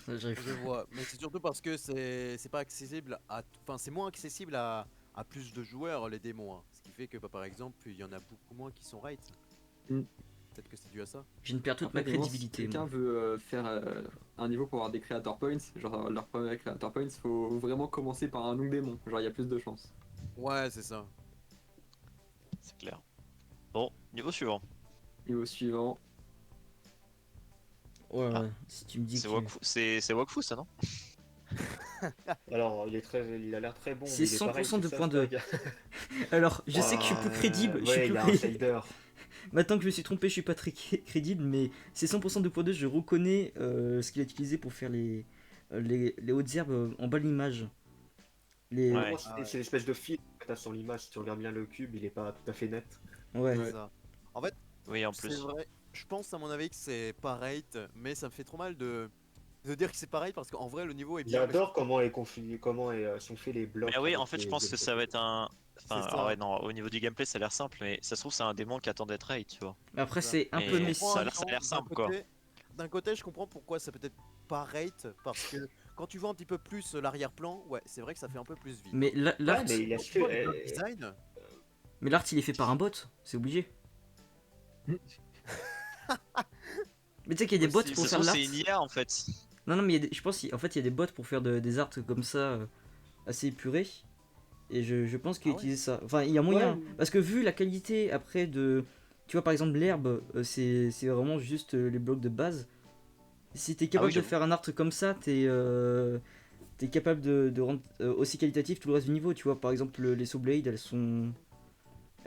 Ça, j'arrive je vois, mais c'est surtout parce que c'est pas accessible à, enfin c'est moins accessible à plus de joueurs les démons, hein. Ce qui fait que bah, par exemple il y en a beaucoup moins qui sont rate. Mm. Peut-être que c'est dû à ça. Je viens de perdre toute ma Après, évidemment, si crédibilité, quelqu'un moi. veut faire un niveau pour avoir des creator points, genre leur premier creator points, faut vraiment commencer par un nom démon, genre il y a plus de chances. Ouais, c'est ça. C'est clair. Bon, niveau suivant. Niveau suivant, Ouais, Ah, ouais. Si tu me dis C'est que. Wakfu, c'est Wakfu ça, non? Alors, il a l'air très bon, C'est mais il est pareil 100% que de ça, points de. Spag. Alors, je sais que je suis plus crédible. Je suis Ouais, plus il y a un crédible. shader. Maintenant que je me suis trompé, je suis pas très crédible, mais c'est 100% de points 2. Je reconnais ce qu'il a utilisé pour faire les hautes herbes en bas de l'image. Pour Les. moi, Ouais. Ah ouais, c'est l'espèce de fil que t'as sur l'image. Si tu regardes bien le cube, il est pas tout à fait net. Ouais. c'est ouais. ça. En fait, Oui, en c'est plus. vrai, je pense à mon avis que c'est pas rate, mais ça me fait trop mal de dire que c'est pareil parce qu'en vrai le niveau est bien, mais je J'adore trouve comment est configuré, sont faits les Mais blocs oui, en avec fait, je pense les que blocs ça et va tout. être un. c'est Enfin, ah ouais, ça. non, au niveau du gameplay, ça a l'air simple, mais ça se trouve, c'est un démon qui attend d'être raid, tu vois. Mais après, C'est ça. c'est un Mais peu je Et comprends ça en a Messi. même l'air, ça a temps, l'air simple, quoi. d'un côté, je comprends pourquoi ça peut être pas rate, parce que quand tu vois un petit peu plus l'arrière-plan, ouais, c'est vrai que ça fait un peu plus vite, Mais hein. l'art. Ouais, mais il a Quand ce tu que. vois le block design, Mais l'art, il est fait par un bot. C'est obligé. Mais tu sais qu'il y a des bots possible. pour Ça se faire trouve, l'art. c'est une IA, en fait. Non, non, mais je pense qu'en fait, il y a des bots pour faire des arts comme ça, assez épurés. Et je pense qu'il Ah ouais? utilisait ça. Enfin, il y a Ouais, moyen. Parce que vu la qualité après de. Tu vois, par exemple, l'herbe, c'est vraiment juste les blocs de base. Si t'es Ah oui, capable de j'avoue. faire un art comme ça, t'es capable de rendre aussi qualitatif tout le reste du niveau. Tu vois, par exemple, les Soul Blade, elles sont.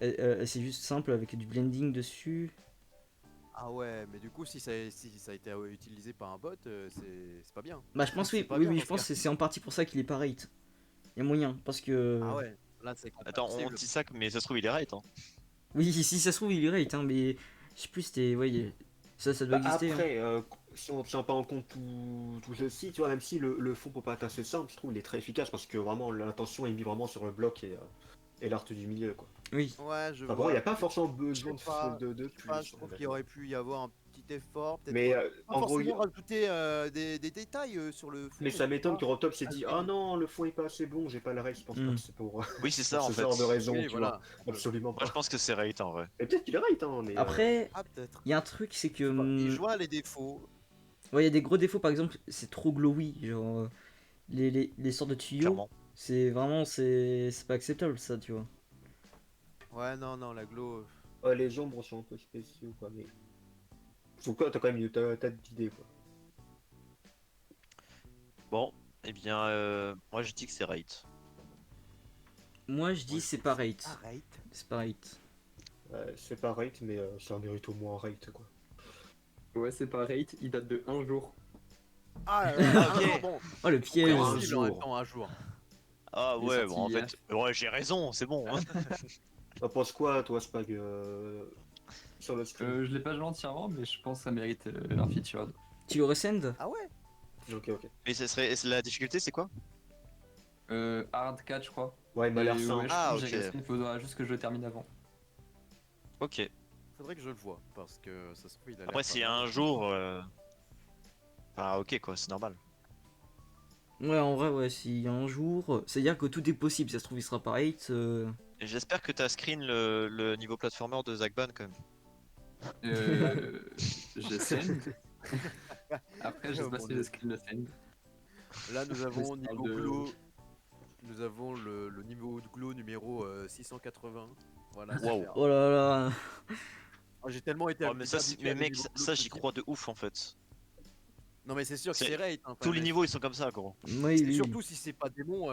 C'est juste simple avec du blending dessus. Ah ouais, mais du coup, si ça a été utilisé par un bot, c'est pas bien. Bah, je pense, C'est oui, pas oui, bien oui, dans je ce pense cas. que c'est en partie pour ça qu'il est pareil. Il y a moyen. Parce que. Ah ouais, là c'est Attends, on compréhensible. dit ça, mais ça se trouve, il est raid, hein. Oui, si ça se trouve, il est right, hein, mais. Je sais plus, c'était. Ouais, ça doit bah exister. Hein. après, si on tient pas en compte tout ceci, tu vois, même si le fond peut pas être assez simple, je trouve il est très efficace parce que vraiment l'intention est mise vraiment sur le bloc et l'art du milieu, quoi. Oui. Ouais, je Enfin bon, il n'y vois. a pas forcément Je sais besoin pas, de je sais pas, je plus, trouve qu'il honnêtement. aurait pu y avoir un petit effort, Mais peut-être pas en gros, forcément rajouter des détails sur le fond, mais mais ça je sais m'étonne pas. que Robtop s'est dit ah Ajouter- non, le fond est pas assez bon, j'ai pas le reste. Je pense pas Hmm. que c'est pour, Oui, c'est pour ça, en ce fait. genre de raison, Oui, tu vois. voilà. Absolument Moi, je pas. pense que c'est raid, en vrai. Et peut-être qu'il est right, hein, mais Après, Ah, peut-être. il y a un truc, c'est que. Je sais pas. Et je vois les défauts. Ouais, il y a des gros défauts, par exemple, c'est trop glowy. Genre, les sortes de tuyaux, Clairement. c'est vraiment. C'est pas acceptable, ça, tu vois. Ouais, non, non, la glow. les ombres sont un peu spéciaux, quoi. Mais en tout cas, t'as quand même une tas d'idées, quoi. Bon, eh bien, moi, je dis que c'est raid. Moi, je Moi, dis je c'est trouve pas que rate. c'est pas rate. C'est pas rate. C'est pas rate, mais ça mérite au moins un rate, quoi. Ouais, c'est pas rate, il date de un jour. Ah là là, Ok. un jour, bon, Oh, le piège. Encore un compréhensible en même jour. temps, un jour. Ah Il est ouais, sorti bon, en hier. fait, ouais, j'ai raison, c'est bon. Hein. T'en penses quoi, toi, Spag, sur le stream? Je l'ai pas joué entièrement, mais je pense que ça mérite un featured. Tu le resend? Ah ouais? Ok, ok. Et la difficulté, c'est quoi? Hard 4, je crois. Ouais, il m'a Et l'air ouais, simple. je Ah, pense que ok. j'ai resté, il faudra juste que je le termine avant. Ok. Faudrait que je le vois, parce que ça se trouve, il a l'air Après, pas s'il y a mal. un jour. Enfin, ok, quoi, c'est normal. Ouais, en vrai, ouais, s'il y a un jour. C'est-à-dire que tout est possible, ça se trouve, il sera pas rate. Et j'espère que t'as screen le niveau platformer de Zach Ban quand même. Je send. Après, je sais pas Mon si Dieu. je screen le send. Là, nous avons Je parle niveau de- glow. Nous avons le niveau de glow numéro 680. Voilà, Waouh. super. Oh là là. Oh, j'ai tellement été Oh, mais ça, habitué mais à des mec, niveaux glow ça j'y petits. crois de ouf en fait. Non, mais c'est sûr que C'est- c'est raid. Hein, Tous enfin, les niveaux ils sont comme ça, gros. Oui, et oui. surtout si c'est pas démon,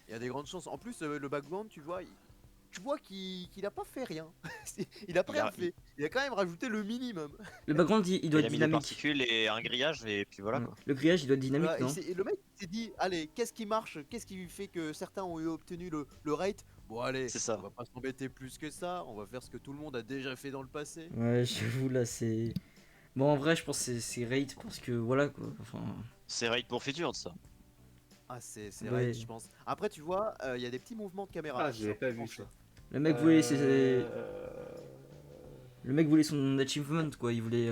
il y a des grandes chances. En plus, le background, tu vois, tu vois qu'il a pas fait rien. Il a pas Il a- rien fait. Il a quand même rajouté le minimum. Le background, il doit Il être a mis des dynamique. particules et un grillage et puis voilà Ouais. quoi. Le grillage, il doit être dynamique, Voilà, et, non? et le mec s'est dit, allez, qu'est-ce qui marche? Qu'est-ce qui fait que certains ont obtenu le rate? Bon, allez, C'est ça. on va pas s'embêter plus que ça. On va faire ce que tout le monde a déjà fait dans le passé. Ouais, j'avoue, là, c'est. Bon, en vrai, je pense que c'est rate parce que voilà quoi. Enfin. C'est raid pour featured ça. Ah, c'est Ouais. raid, je pense. Après, tu vois, il y a des petits mouvements de caméra. Ah, j'ai Ça, pas vu franchement. ça. Le mec voulait Euh, le mec voulait son achievement quoi. Il voulait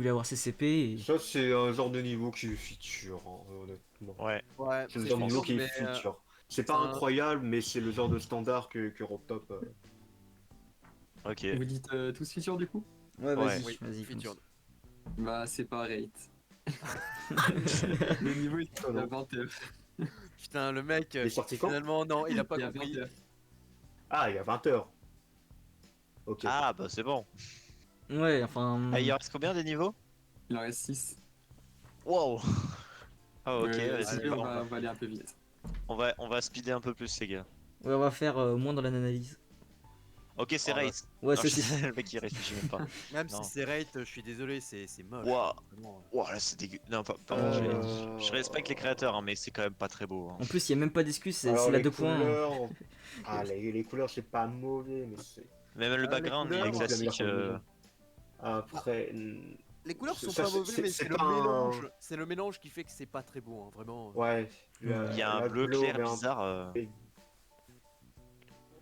avoir ses CP et. Ça, c'est un genre de niveau qui est feature, hein, honnêtement. Ouais. Ouais, C'est le c'est genre de niveau sûr, qui est mais, feature. C'est pas c'est un- incroyable, mais c'est le genre de standard que Rock Top. Ok. Vous dites tous feature du coup? Ouais, Ouais. vas-y, Oui, vas-y. featured. Bah c'est pas rate. Le niveau est Oh non. à 21. Putain, le mec, Il est sorti quand? finalement, non, il a pas Il y a compris. 21. Ah, il y a 20 h. Ok. Ah bah c'est bon. Ouais, enfin. Ah, il reste combien des niveaux? Il en reste 6. Wow. Ah ok, Ouais, vas-y, allez, bah, on va aller un peu vite. on va speeder un peu plus les gars. Ouais, on va faire moins dans l'analyse. Ok, c'est Oh là. raid. Ouais, Non, ça je- c'est. le mec il réfléchit même pas. Même Non. si c'est rate, je suis désolé, c'est moche. Ouah. Vraiment. Ouah là c'est dégueu. Non, pardon, Euh, je respecte les créateurs hein, mais c'est quand même pas très beau. Hein. En plus, il y a même pas d'excuse, c'est Alors, la les 2 points. couleurs. Ah, les couleurs, c'est pas mauvais, mais c'est. Même le Ah, les background il est couleurs, classique. Après. Les couleurs sont Ça, pas c'est- mauvaises, mais c'est c'est le pas un- mélange. C'est le mélange qui fait que c'est pas très beau, hein, vraiment. Ouais. Il Il y a un la bleu glow, clair mais un- bizarre.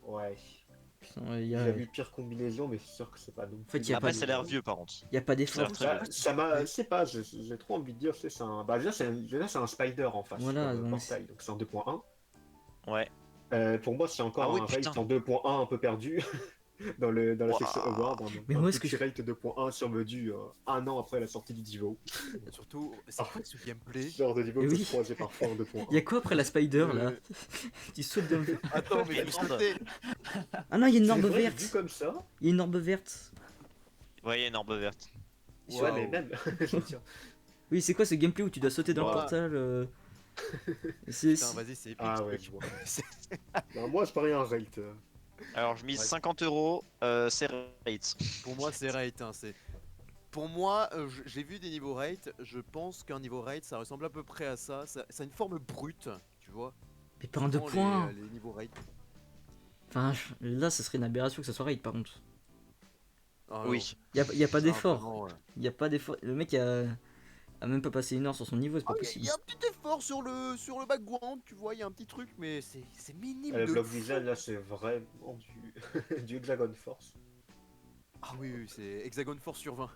Ouais. Putain, il y J'ai a... vu pire combinaison, mais c'est sûr que c'est pas non. fait, il y a Après pas ça a l'air vieux par contre. Il y a pas d'effort. Ça a l'air très Ça m'a, je sais pas, j'ai trop envie de dire, c'est un. Bah déjà c'est un spider en face. Voilà, comme donc portail, donc c'est en 2.1. Ouais. Pour moi c'est encore Ah oui, un putain. rate en 2.1 un peu perdu dans la Ouah. section award. Mais un moi, ce petit que je- rate 2.1 sur Medu un an après la sortie du Divo. Surtout, c'est quoi ce gameplay? Ce genre de niveau Eh que oui. je croisais parfois en 2.1. Il y a quoi après la spider là Euh, Tu sautes dans le. Attends, mais Et vous merde. sautez. Ah non, il y a une C'est orbe vrai, verte. vu comme ça. Il y a une orbe verte. Ouais, il y a une orbe verte. Ouais, mais Waouh. même. je veux dire, Oui, c'est quoi ce gameplay où tu dois sauter dans le Ouah. portal Putain, vas-y, c'est épique. Ah ce ouais, truc. je vois. C'est- Bah, moi je parie un rate. Alors je mise Ouais. 50 €, c'est raid. Pour moi, c'est rate. Hein, pour moi, j'ai vu des niveaux rate. Je pense qu'un niveau rate, ça ressemble à peu près à ça. Ça a une forme brute, tu vois. Mais pas un 2 Souvent, points. Les niveaux rate. Enfin, là, ça serait une aberration que ça soit raid par contre. Ah, Oui. Il y a pas non, d'effort. vraiment, ouais. Il y a pas d'effort. Le mec a même pas passé 1 heure sur son niveau, c'est pas Ah, Il possible. y a un petit effort sur le background, tu vois, il y a un petit truc, mais c'est minime Le de bloc fou. design là c'est vraiment du Hexagon Force. Ah oui, oui, c'est Hexagon Force sur 20.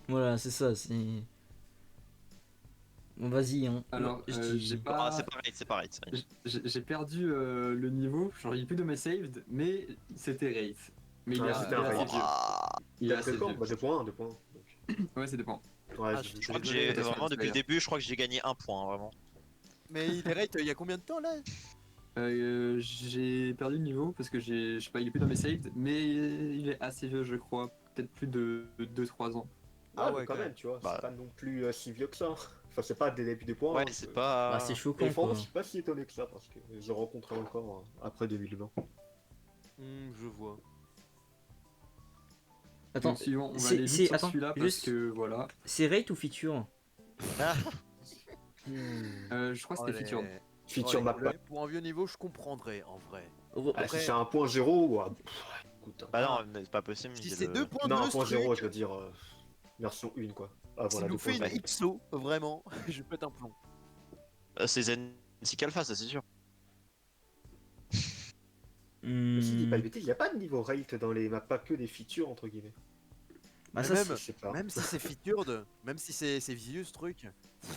Voilà, c'est ça, c'est. Bon, vas-y, hein. Alors, Je dis- j'ai Ah, pas. c'est pas raid. J'ai perdu le niveau, genre il plus de mes saved, mais c'était rate. Mais il Ouais, est c'était il est un assez rate. vieux. Ah, Il est T'as assez fait quand vieux. Bah 2.1, 2.1. Donc. Ouais, ça dépend. Ouais, Ah, je- je crois que désolé, j'ai attention, vraiment depuis le spoiler. début, je crois que j'ai gagné un point vraiment. Mais il est rate il y a combien de temps là? J'ai perdu le niveau parce que je sais pas, il est plus dans mes saved, mais il est assez vieux, je crois. Peut-être plus de 2-3 ans. Ah Ah ouais, ouais, quand quand même, tu vois, Bah. c'est pas non plus si vieux que ça. Enfin, c'est pas des débuts des points. Ouais, hein, c'est pas. Bah, c'est Et choquant franchement, quoi. je suis pas si étonné que ça parce que je rencontrais encore après 2020. Je vois. Attends, Donc, suivant, on va c'est- aller c'est- vite sur attends, celui-là parce juste- que voilà. c'est rate ou feature? Ah, Je crois que c'était featured. Feature Oh, map les- Pour un vieux niveau, je comprendrais en vrai. Re- Ah, Après- si c'est un point 0, ouais, écoute. bah non, mais c'est pas possible. Si c'est c'est le- 2.2 Non, ce point 0, truc, je veux dire version 1 quoi. Ah, s'il voilà, nous fait une 2.0. XO, vraiment, je pète un plomb. C'est Zenzik Alpha, ça c'est sûr. Mais si, dis pas de Hmm. bêtises, y a pas de niveau rate dans les maps, pas que des features entre guillemets. Bah, Mais ça, même- c'est- Je sais pas. Même si c'est featured, même si c'est vieux ce truc.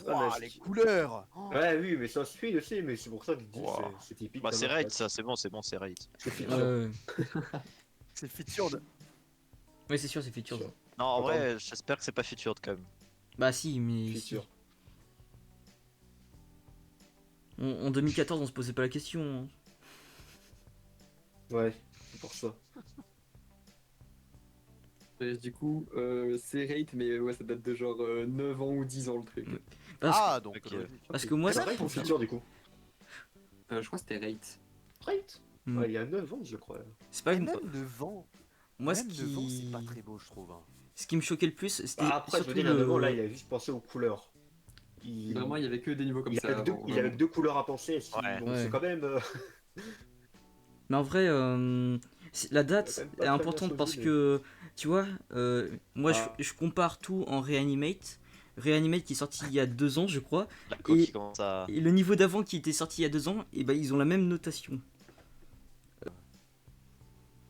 mais Ouah, je- les couleurs. Oh, Ouais, oui, mais ça se suit aussi, mais c'est pour ça que je dis Wow. c'est typique. Bah d'un c'est map, raid ouais. ça, c'est bon, c'est raid. C'est Ouais, feature. ouais. c'est featured. Ouais, c'est sûr, c'est feature. Feature. Non, en Attends. vrai, j'espère que c'est pas featured quand même. Bah, si, mais. si. Feature. En 2014, on se posait pas la question, hein. Ouais, c'est pour ça. Et du coup, c'est Rate, mais ouais, ça date de genre 9 ans ou 10 ans le truc. Parce, Ah, donc ok. logique. parce que moi, Mais ça- même Pareil pour pour feature du coup. Je crois que c'était Rate. Right. Hmm. Ouais, il y a 9 ans, je crois. c'est pas Mais une... même 9 ans, Moi, même 9 ans, c'est pas très beau, je trouve. Hein. ce qui me choquait le plus, c'était Bah, après, je veux surtout dire, il y a 9 ans, là, le... il a juste pensé aux couleurs. Il... Vraiment, il y avait que des niveaux comme il ça avait que deux, avant. il avait que deux couleurs à penser, Ouais. donc Ouais. c'est quand même. Mais en vrai, la Il a date quand même est pas très bien importante choisi, parce mais- que, tu vois, moi Ah. je compare tout en Reanimate. Reanimate qui est sorti il y a 2 ans, je crois. La coque Et, qui commence à. et le niveau d'avant qui était sorti il y a 2 ans, et ben ils ont la même notation.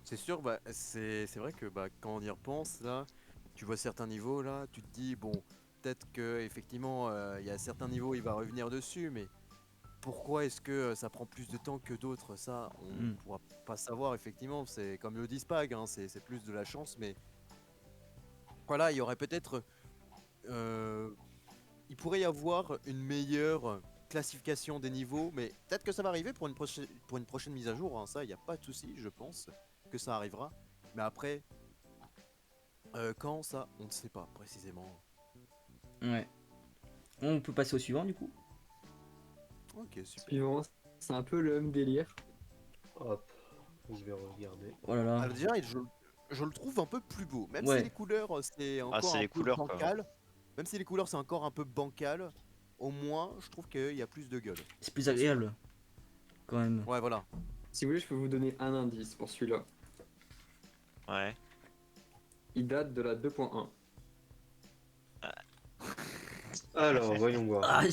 C'est sûr, bah, c'est vrai que bah, quand on y repense, là, tu vois certains niveaux, là, tu te dis, bon, peut-être que effectivement, il y a certains niveaux, il va revenir dessus, mais pourquoi est-ce que ça prend plus de temps que d'autres? Ça, on Mm. pourra pas savoir, effectivement, c'est comme le dit Spag, hein, c'est plus de la chance, mais voilà, il y aurait peut-être... il pourrait y avoir une meilleure classification des niveaux, mais peut-être que ça va arriver pour pour une prochaine mise à jour, hein, ça, il n'y a pas de souci, je pense que ça arrivera. Mais après, quand ça, on ne sait pas précisément. Ouais. On peut passer au suivant du coup. Ok, super. Suivant, c'est un peu le même délire. Hop, je vais regarder. Oh là là. Alors déjà, je le trouve un peu plus beau, même Ouais. si les couleurs c'est encore c'est un les peu couleurs, quoi. bancal. Même si les couleurs c'est encore un peu bancal, au moins je trouve qu'il y a plus de gueule. C'est plus agréable. Quand même. Ouais, voilà. Si vous voulez, je peux vous donner un indice pour celui-là. Ouais. Il date de la 2.1. Alors, voyons voir. Ah,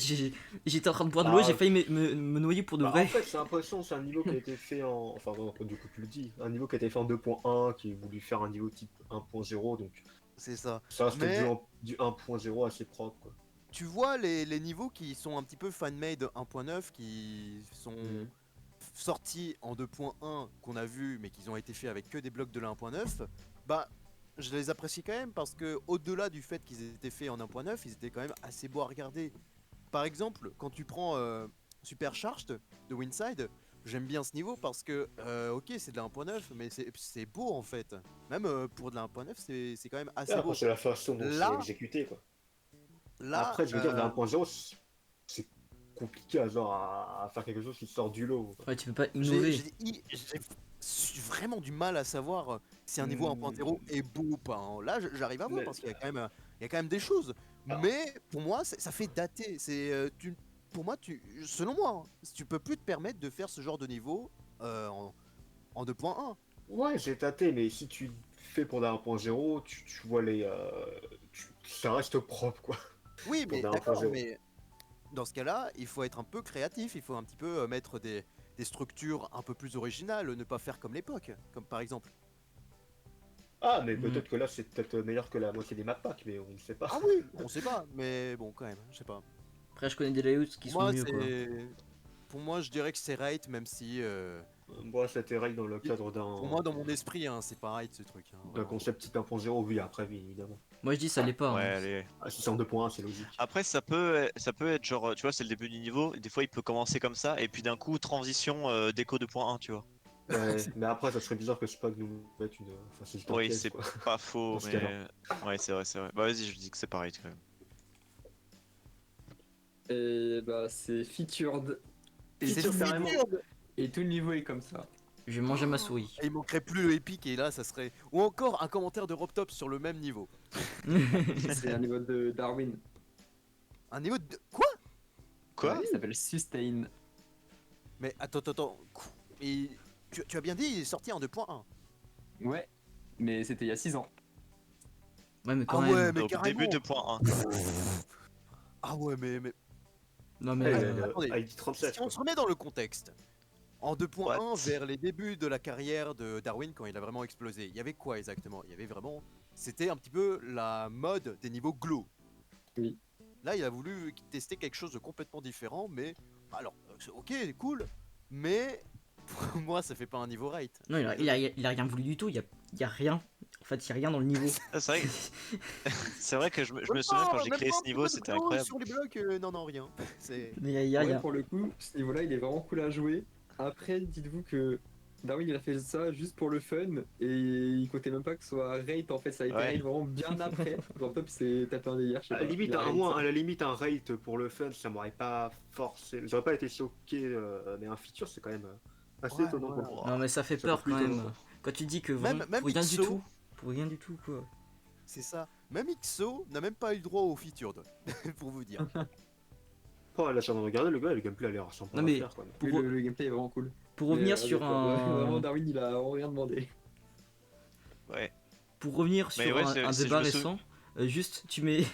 j'étais en train de boire de l'eau, Ah. j'ai failli me noyer pour de Bah, vrai. en fait, c'est l'impression, c'est un niveau qui a été fait en. Enfin, non, du coup, tu le dis. Un niveau qui a été fait en 2.1, qui voulu faire un niveau type 1.0, donc C'est ça. ça reste Mais- du 1.0 assez propre, quoi. Tu vois les niveaux qui sont un petit peu fan-made 1.9, qui sont Mhm. sortis en 2.1 qu'on a vu, mais qui ont été faits avec que des blocs de la 1.9, bah je les apprécie quand même parce que au-delà du fait qu'ils étaient faits en 1.9, ils étaient quand même assez beaux à regarder. Par exemple, quand tu prends Supercharged de Winside, j'aime bien ce niveau parce que ok c'est de la 1.9, mais c'est beau en fait. Même pour de la 1.9, c'est quand même assez Et beau. après, c'est la façon dont Là- c'est exécuté, quoi. Là, Après, je veux dire, euh, dans 1.0, c'est compliqué à faire quelque chose qui sort du lot. Quoi. Ouais, tu peux pas J'ai innover. vraiment du mal à savoir si un niveau 1.0 est beau ou pas. Hein. Là, j'arrive à voir Mais- parce qu'il y a il y a quand même des choses. Ah. Mais pour moi, ça fait dater. Pour moi, selon moi, hein, tu peux plus te permettre de faire ce genre de niveau en 2.1. Ouais, c'est tâté, mais si tu fais pour la 1.0, tu vois les. Ça reste propre, quoi. Oui, Pour mais des d'accord, 1.0. mais dans ce cas-là, il faut être un peu créatif. Il faut un petit peu mettre des structures un peu plus originales, ne pas faire comme l'époque, comme par exemple. Ah, mais Mhm. peut-être que là, c'est peut-être meilleur que la moitié des map packs, mais on ne sait pas. Ah oui, on sait pas, mais bon, quand même, je sais pas. Après, je connais des layouts qui Pour sont moi, mieux quoi. pour moi, je dirais que c'est right, même si Moi, c'était règle dans le cadre pour moi, dans mon esprit, hein, c'est pareil ce truc. Hein, d'un vraiment. concept type 1.0, oui, après, oui, évidemment. Moi je dis ça l'est pas. Ouais, Hein. allez. Ah, si c'est en 2.1, c'est logique. Après, ça peut être genre, tu vois, c'est le début du niveau. Et des fois, il peut commencer comme ça. Et puis d'un coup, transition déco 2.1, tu vois. Ouais, mais après, ça serait bizarre que Spag nous mette une. Enfin, c'est juste un Oui, piège, c'est quoi. pas faux, Dans ce mais. cas-là. Ouais, c'est vrai, c'est vrai. Bah, vas-y, je dis que c'est pareil quand même. Et bah, c'est featured. Et Featured c'est carrément. featured. Et tout le niveau est comme ça. Je vais manger ma souris. Et il manquerait plus le épique et là, ça serait. Ou encore un commentaire de RobTop sur le même niveau. C'est un niveau de Darwin. Un niveau de. Quoi? Quoi Ouais, il s'appelle Sustain. Mais attends. Et tu as bien dit, il est sorti en 2.1. Ouais, mais c'était il y a 6 ans. Ouais, mais quand Ah même. ouais, mais Donc, carrément. début 2.1. Ah ouais, mais. Non mais. attendez. ID 37. Si on Quoi. se remet dans le contexte, en 2.1, What? vers les débuts de la carrière de Darwin, quand il a vraiment explosé, il y avait quoi exactement? Il y avait vraiment. C'était un petit peu la mode des niveaux glow. Oui. Là, il a voulu tester quelque chose de complètement différent, mais. Alors, ok, cool, mais pour moi, ça fait pas un niveau rate. Non, il a rien voulu du tout, il y a rien. En fait, il y a rien dans le niveau. Ah, c'est vrai, c'est vrai que je me souviens quand j'ai Même créé pas ce un petit niveau, peu de c'était chaos incroyable. sur les blocs, non, rien. C'est... Mais il y a Ouais, rien. pour le coup, ce niveau-là, il est vraiment cool à jouer. Après, dites-vous que Darwin, il a fait ça juste pour le fun et il comptait même pas que ce soit rate. En fait, ça a été Ouais. rate vraiment bien après. Genre, top, c'est tapé un délire. Je sais À pas. la limite, il a un, rate moins, ça. à la limite, un rate pour le fun, ça m'aurait pas forcé. J'aurais pas été choqué, mais un feature, c'est quand même assez Ouais, étonnant ouais. pour le coup. Non, mais ça fait Ça peur fait plus quand même. étonnant. Quand tu dis que vraiment, Même pour rien du XO, tout. Pour rien du tout, quoi. c'est ça. Même XO n'a même pas eu le droit au featured, pour vous dire. Oh, là, j'ai regardé le gars, le gameplay a l'air sympa Non, à mais faire quand même. pour, Oui, le gameplay est vraiment cool. pour Mais, revenir sur d'accord, vraiment, un. Darwin, il a vraiment rien demandé. Ouais. Pour revenir Mais sur ouais, un je débat me souviens. récent, juste tu mets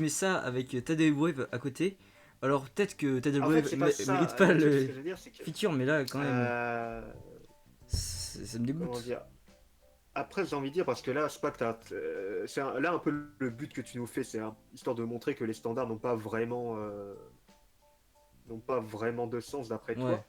ça avec Tadej Wave à côté. Alors peut-être que Tadej En fait, Wave c'est pas ça. mérite pas En fait, ce le que je veux dire, c'est que. feature, mais là quand même, Euh, ça me comment dégoûte. dire? Après, j'ai envie de dire, parce que là, c'est pas que là, un peu le but que tu nous fais, c'est histoire de montrer que les standards n'ont pas vraiment de sens d'après Ouais. toi.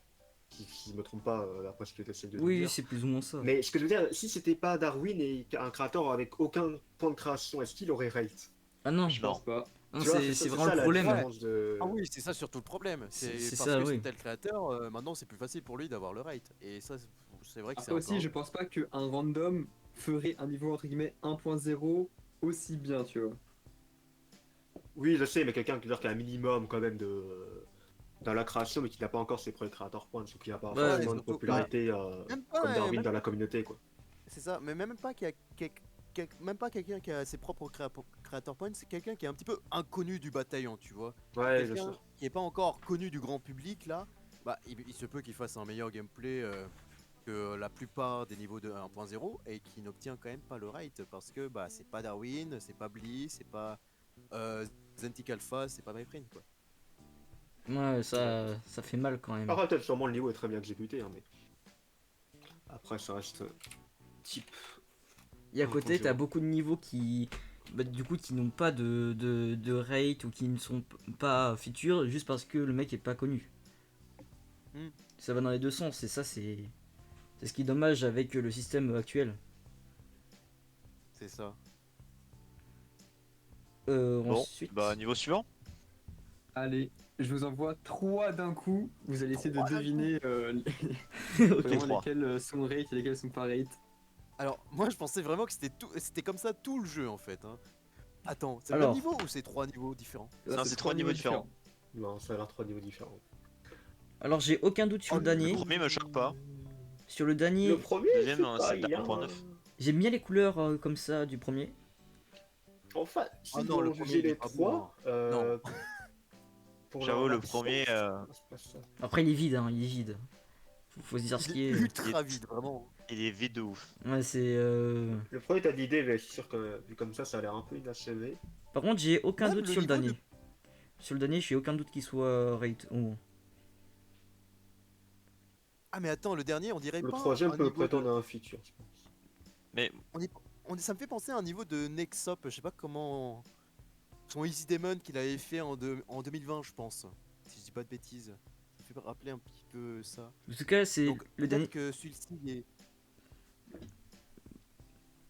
Si je me trompe pas, d'après ce que tu essaies de nous Oui, dire. c'est plus ou moins ça. Mais ce que je veux dire, si c'était pas Darwin et un créateur avec aucun point de création, est-ce qu'il aurait rate? Ah non, Je pense pas. non, Tu vois, c'est vraiment ça, le la problème. différence de. Ah oui, c'est ça surtout le problème. C'est C'est parce ça, que oui. c'est tel créateur, maintenant c'est plus facile pour lui d'avoir le rate. Et ça, c'est vrai que c'est Après un aussi, peu... je pense pas qu'un random ferait un niveau entre guillemets 1.0 aussi bien, tu vois. Oui, je sais, mais quelqu'un qui a un minimum quand même dans la création, mais qui n'a pas encore ses premiers créateurs points, ou qui n'a pas Ouais, forcément et de surtout- popularité Même pas, comme Darwin même dans la pas- communauté, quoi. C'est ça, mais même pas même pas quelqu'un qui a ses propres creator points, c'est quelqu'un qui est un petit peu inconnu du bataillon, tu vois. Ouais, je Quelqu'un sais. qui est pas encore connu du grand public là, bah il se peut qu'il fasse un meilleur gameplay que la plupart des niveaux de 1.0 et qui n'obtient quand même pas le rate parce que bah c'est pas Darwin, c'est pas Bliss, c'est pas Zentik Alpha, c'est pas Myprint quoi. Ouais, ça fait mal quand même. Après, peut-être sûrement le niveau est très bien exécuté, hein, mais. Après, ça reste type. Et à côté, 1.0. t'as beaucoup de niveaux qui, bah, du coup, qui n'ont pas de rate ou qui ne sont pas feature juste parce que le mec est pas connu. Hmm. Ça va dans les deux sens, et ça, c'est ce qui est dommage avec le système actuel. C'est ça. Bon, Ensuite. bah niveau suivant. Allez, je vous envoie 3 d'un coup. Vous allez essayer de 3 d'un deviner Ok. vraiment 3. lesquels sont rate et lesquels sont pas rate. Alors moi je pensais vraiment que c'était comme ça tout le jeu en fait. Hein. Attends, c'est le Alors. même niveau ou c'est 3 niveaux différents? Là, Non, c'est 3 niveaux différents. Non, ça a l'air 3 niveaux différents. Alors, j'ai aucun doute sur Oh, le le dernier. Le premier me choque pas. Sur le dernier, Le premier, Deuxième, je sais pas, c'est il a 1.9. j'aime bien les couleurs comme ça du premier. Enfin, si Ah non, on le juger premier, il est les pas trois, bon, euh, pour J'avoue, leur le premier, absence, c'est pas ça. Après, il est vide, hein, il est vide. Faut se dire ce Il qui est est. ultra vide vraiment. il est vide de ouf. Ouais, c'est. Le premier, t'as de l'idée, mais c'est sûr que vu comme ça a l'air un peu inachevé. Par contre, j'ai aucun Même doute le sur le niveau de- dernier. Sur le dernier, j'ai aucun doute qu'il soit rate. Oh. Ah mais attends, le dernier on dirait Le pas troisième un peut niveau prétendre à un feature, je pense. Mais ça me fait penser à un niveau de Nexop, je sais pas comment... Son Easy Demon qu'il avait fait en 2020 je pense. Si je dis pas de bêtises. Ça me fait rappeler un petit peu ça. En tout cas, c'est Donc le dernier. peut-être que celui-ci il est...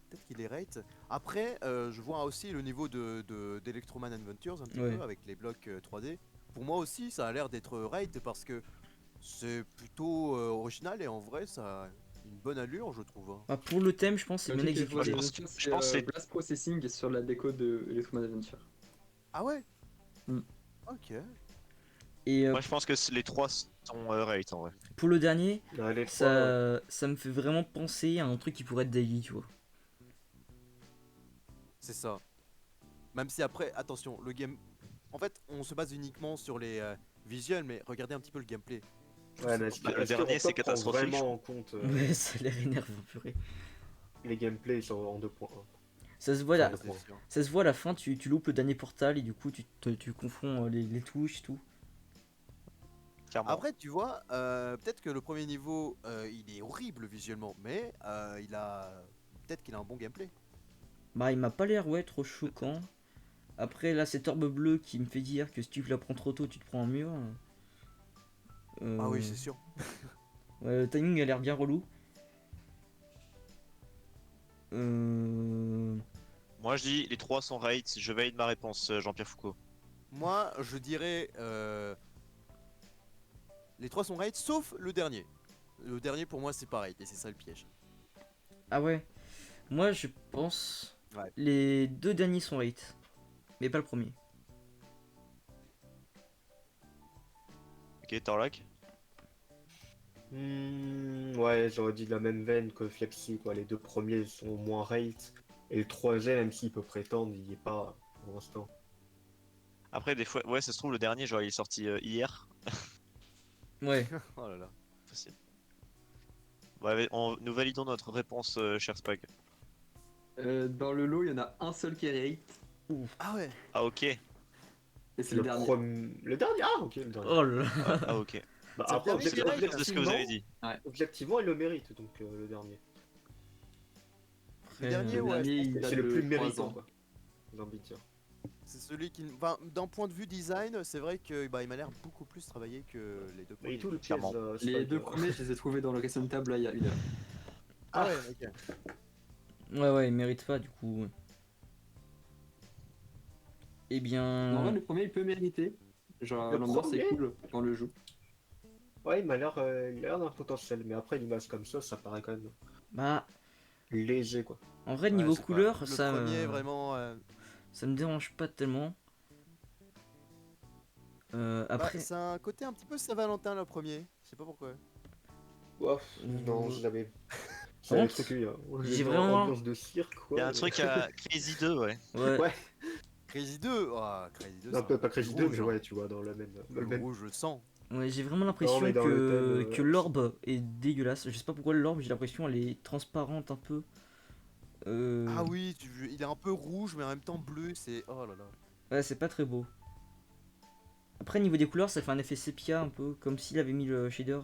Peut-être qu'il est rate. Après, je vois aussi le niveau d'Electroman Adventures un petit Ouais. peu avec les blocs 3D. Pour moi aussi, ça a l'air d'être rate parce que c'est plutôt original et en vrai, ça a une bonne allure, je trouve. Hein. Ah, pour le thème, je pense que c'est bien exécuté. je pense que- je pense que c'est- Blast Processing sur la déco de Electroman Adventure. Ah ouais Hmm. Ok. Et moi je pense que les 3 sont rate en vrai. pour le dernier, Là, les trois, ça me fait vraiment penser à un truc qui pourrait être daily, tu vois. C'est ça. Même si après, attention, le game... En fait, on se base uniquement sur les visuels, mais regardez un petit peu le gameplay. ouais, mais est-ce que- Le est-ce que dernier, Rockop c'est prend catastrophique, vraiment en compte Ouais, ça a l'air énervant, purée. les gameplays sont en 2.1. Ça se voit, Enfin, là, le point. sûr. ça se voit à la fin, tu loupes le dernier portal et du coup, tu confonds les touches et tout. Clairement. Après, tu vois, peut-être que le premier niveau, il est horrible visuellement, mais il a... Peut-être qu'il a un bon gameplay. Bah, il m'a pas l'air, ouais, trop choquant. Après, là, cette orbe bleue qui me fait dire que si tu la prends trop tôt, tu te prends un mur. Ah oui, c'est sûr. Ouais, le timing a l'air bien relou. Euh... Moi je dis les 3 sont right, je valide ma réponse, Jean-Pierre Foucault. Moi, je dirais les 3 sont raids sauf le dernier. Le dernier pour moi c'est pareil et c'est ça le piège. Ah ouais. Moi je pense Ouais. les 2 derniers sont right. Mais pas le premier. Ok, Torlac. Ouais, j'aurais dit de la même veine que Flexi, quoi. Les 2 premiers sont moins rate. Et le troisième, même s'il peut prétendre, il y est pas pour l'instant. Après des fois, ouais ça se trouve le dernier genre il est sorti hier. Ouais. Oh là là. Facile. Ouais, nous validons notre réponse, cher Spag. Dans le lot, il y en a un seul qui est rate, Ah ouais. Ah ok. et c'est le dernier. Le dernier? Ah, ok, le dernier. Oh là là. Ah ok. Bah, C'est le après, dernier qui est right, C'est ce que vous avez dit. objectivement, il le mérite, donc le dernier. Le dernier, Le ouais, dernier, je il pense date C'est le de plus 3 méritant, ans. quoi. J'ai envie de dire. c'est celui qui. Enfin, d'un point de vue design, c'est vrai que bah, il m'a l'air beaucoup plus travaillé que les 2 Mais premiers. tout le piège, Clairement. c'est Les pas 2 que- premiers, je les ai trouvés dans le Resident Table là, il y a 1 heure. Ah ouais, ok. Ouais, ouais, il mérite pas du coup. Eh En vrai, bien. le premier, il peut mériter. Genre, Le l'ambiance est premier cool quand on le joue. Ouais, il a l'air d'un potentiel, mais après, l'image comme ça paraît quand même Bah, léger, quoi. en vrai, Ouais, niveau je sais pas. couleur, Le ça. premier, vraiment. Ça me dérange pas tellement. Bah, Après. c'est un côté un petit peu Saint-Valentin le premier. Je sais pas pourquoi. Ouah, non, j'avais. Par J'avais contre, truc, j'ai genre vraiment. ambiance de cirque, quoi. Il y a un mais- truc à Crazy 2, ouais. Ouais. Ouais, Crazy 2, oh, Crazy 2, non, c'est un pas peu Crazy 2, rouge, mais hein. ouais, tu vois, dans le même. Le rouge, le sang. Ouais, j'ai vraiment Non, l'impression mais dans le que thème, l'orbe est dégueulasse. Je sais pas pourquoi l'orbe, j'ai l'impression elle est transparente un peu. Ah oui, il est un peu rouge, mais en même temps bleu, c'est. Oh là là. Ouais, c'est pas très beau. Après, niveau des couleurs, ça fait un effet sépia un peu, comme s'il avait mis le shader.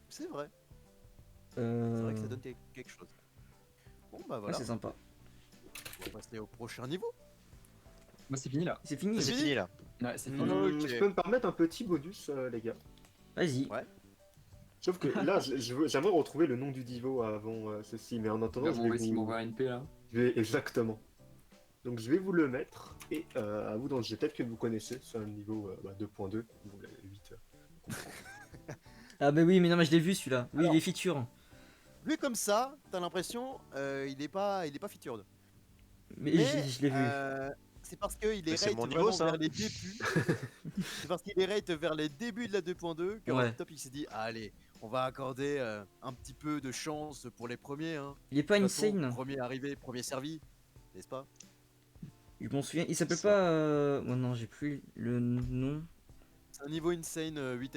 C'est vrai. C'est vrai que ça donne quelque chose. Bon bah Ouais, voilà. c'est sympa. On va passer au prochain niveau. Bah, c'est fini là. C'est fini. C'est fini là. Ouais, c'est Mm. fini. Ok. Je peux me permettre un petit bonus, les gars. Vas-y. Ouais. Sauf que là, j'aimerais retrouver le nom du divo avant ceci, mais en attendant, Bah, je bon, vais ouais, s'il vous... m'envoie une P là. Exactement. Donc je vais vous le mettre, et à vous dans le jeu, peut-être que vous connaissez, c'est un niveau 2.2, donc 8. Ah bah oui, mais non, mais je l'ai vu celui-là. Oui, Alors. il est feature. Vu comme ça, t'as l'impression il est pas featured. Mais Mais je l'ai vu. c'est parce qu'il Mais est c'est rate mon niveau, vraiment ça. vers les débuts. C'est parce qu'il est rate vers les débuts de la 2.2 que Ouais. Top il s'est dit allez, on va accorder un petit peu de chance pour les premiers. Hein. Il est pas De toute façon, insane. premier arrivé, premier servi, n'est-ce pas? Je m'en souviens. Il s'appelle Ça. pas. Oh non, j'ai plus le nom. C'est un niveau insane 8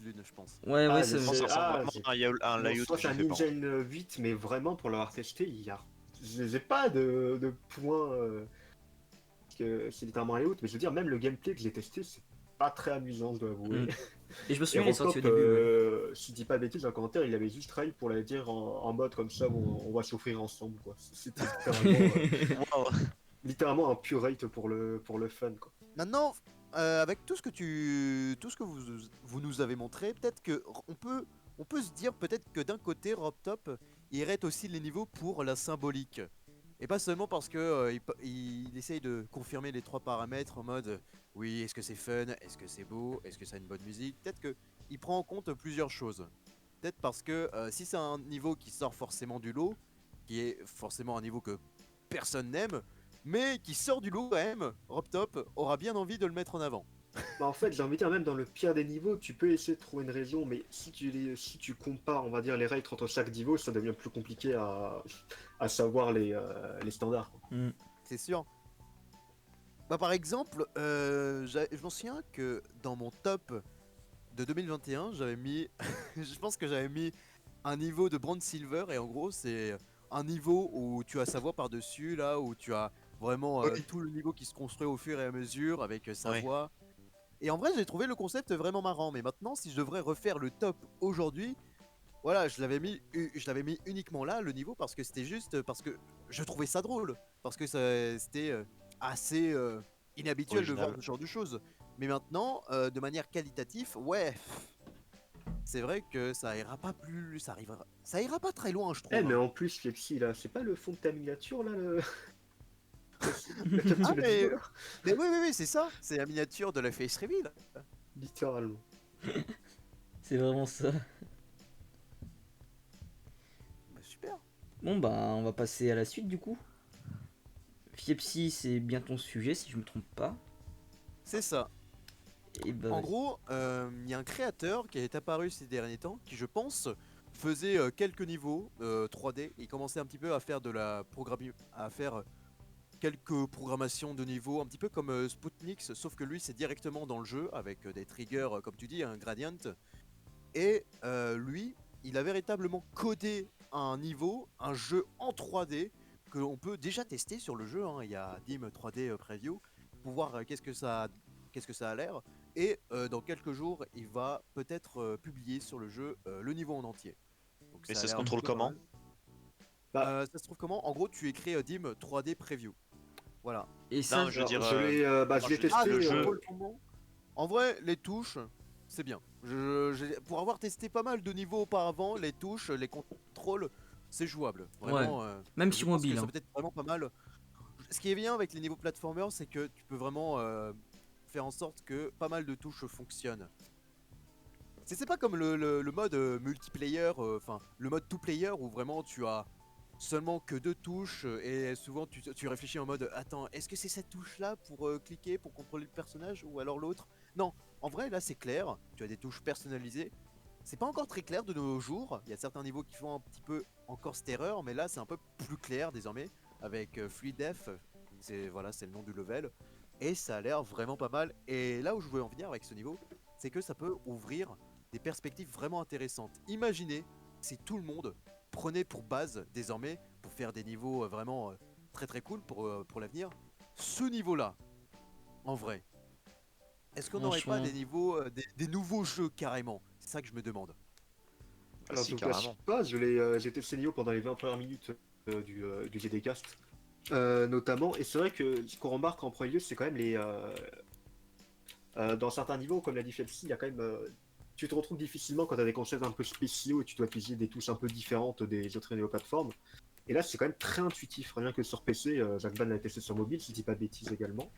lunes, je pense. Ouais, Ah, ouais, je c'est. Je pense que ça ressemble vraiment c'est- à un Non, layout soit que c'est j'ai un fait par contre. Ninja 8, mais vraiment pour l'avoir testé, j'ai pas de points que c'est littéralement un layout, mais je veux dire, même le gameplay que j'ai testé, c'est pas très amusant, je dois avouer. Mm. Et je me Et souviens, il est sorti au Robtop, début. Ouais. si je dis pas de bêtises, dans le commentaire, il avait juste try pour la dire en mode comme ça, où on va s'offrir ensemble, quoi. C'était Wow. littéralement un pure rate pour le fun, quoi. Maintenant, avec tout ce que vous nous avez montré, peut-être que on peut se dire peut-être que d'un côté, Robtop, il rate aussi les niveaux pour la symbolique. Et pas seulement parce que il essaye de confirmer les 3 paramètres en mode oui, est-ce que c'est fun, est-ce que c'est beau, est-ce que ça a une bonne musique. Peut-être que il prend en compte plusieurs choses. Peut-être parce que si c'est un niveau qui sort forcément du lot, qui est forcément un niveau que personne n'aime, mais qui sort du lot quand même, Robtop aura bien envie de le mettre en avant. Bah, en fait, j'ai envie de dire, même dans le pire des niveaux, tu peux essayer de trouver une raison, mais si tu compares, on va dire, les rates entre chaque niveau, ça devient plus compliqué à savoir les standards, quoi. Mm. C'est sûr. Bah par exemple, je m'en souviens que dans mon top de 2021, j'avais mis, je pense que j'avais mis un niveau de Bronze Silver et en gros c'est un niveau où tu as sa voix par-dessus, là où tu as vraiment Oui. tout le niveau qui se construit au fur et à mesure avec sa Oui. voix. Et en vrai j'ai trouvé le concept vraiment marrant, mais maintenant si je devrais refaire le top aujourd'hui, voilà, je l'avais mis uniquement là, le niveau, parce que c'était juste, parce que je trouvais ça drôle, parce que c'était assez inhabituel de Original. voir ce genre de choses. Mais maintenant, de manière qualitative, ouais, c'est vrai que ça ira pas très loin, je trouve. Eh, mais hein. en plus, Lexi, là, c'est pas le fond de ta miniature, là, le. La Ah, capture du joueur, mais oui, c'est ça, c'est la miniature de la face reveal. littéralement. C'est vraiment ça. Bah, super. Bon bah on va passer à la suite du coup. Fiepsi, c'est bien ton sujet si je me trompe pas. C'est ça. Et bah, En gros, il y a un créateur qui est apparu ces derniers temps qui, je pense, faisait quelques niveaux 3D. Il commençait un petit peu à faire à faire quelques programmations de niveaux, un petit peu comme Spoutnix, sauf que lui, c'est directement dans le jeu avec des triggers, comme tu dis, un gradient. Et lui, il a véritablement codé un niveau, un jeu en 3D que l'on peut déjà tester sur le jeu. hein. Il y a Dim 3D Preview pour voir qu'est-ce que ça a l'air. Et dans quelques jours, il va peut-être publier sur le jeu le niveau en entier. Donc Et a ça se l'air contrôle plutôt pas comment? mal. Bah. Ça se trouve comment? En gros, tu écris Dim 3D Preview. Voilà. et ça, Non, je veux Alors, dire, je l'ai je veux dire, Ah, testé. le tu jeu. contrôles comment? En vrai, les touches, c'est bien. Pour avoir testé pas mal de niveaux auparavant, les touches, les contrôles, c'est jouable. Vraiment, même je sur pense que mobile. ça Hein. peut être vraiment pas mal. Ce qui est bien avec les niveaux platformers, c'est que tu peux vraiment faire en sorte que pas mal de touches fonctionnent. C'est pas comme le mode multiplayer, enfin le mode two player où vraiment tu as seulement que deux touches et souvent tu réfléchis en mode attends, est-ce que c'est cette touche là pour cliquer, pour contrôler le personnage ou alors l'autre? Non, en vrai là c'est clair, tu as des touches personnalisées. C'est pas encore très clair de nos jours, il y a certains niveaux qui font un petit peu encore cette erreur, mais là c'est un peu plus clair désormais avec FluidDef, c'est le nom du level et ça a l'air vraiment pas mal. Et là où je voulais en venir avec ce niveau, c'est que ça peut ouvrir des perspectives vraiment intéressantes. Imaginez si tout le monde prenait pour base désormais pour faire des niveaux vraiment très très cool pour l'avenir, ce niveau-là, en vrai. Est-ce qu'on n'aurait pas Franchement. des niveaux, des nouveaux jeux carrément? C'est ça que je me demande. Ah, Alors, si, je vous cache carrément. pas, j'ai testé le niveau pendant les 20 premières minutes du GDcast, notamment. Et c'est vrai que ce qu'on remarque en premier lieu, c'est quand même dans certains niveaux, comme l'a dit Felsi, il y a quand même. Tu te retrouves difficilement quand tu as des concepts un peu spéciaux et tu dois utiliser des touches un peu différentes des autres plateformes. Et là, c'est quand même très intuitif, rien que sur PC. Jacques Ban l'a testé sur mobile, si je dis pas de bêtises également.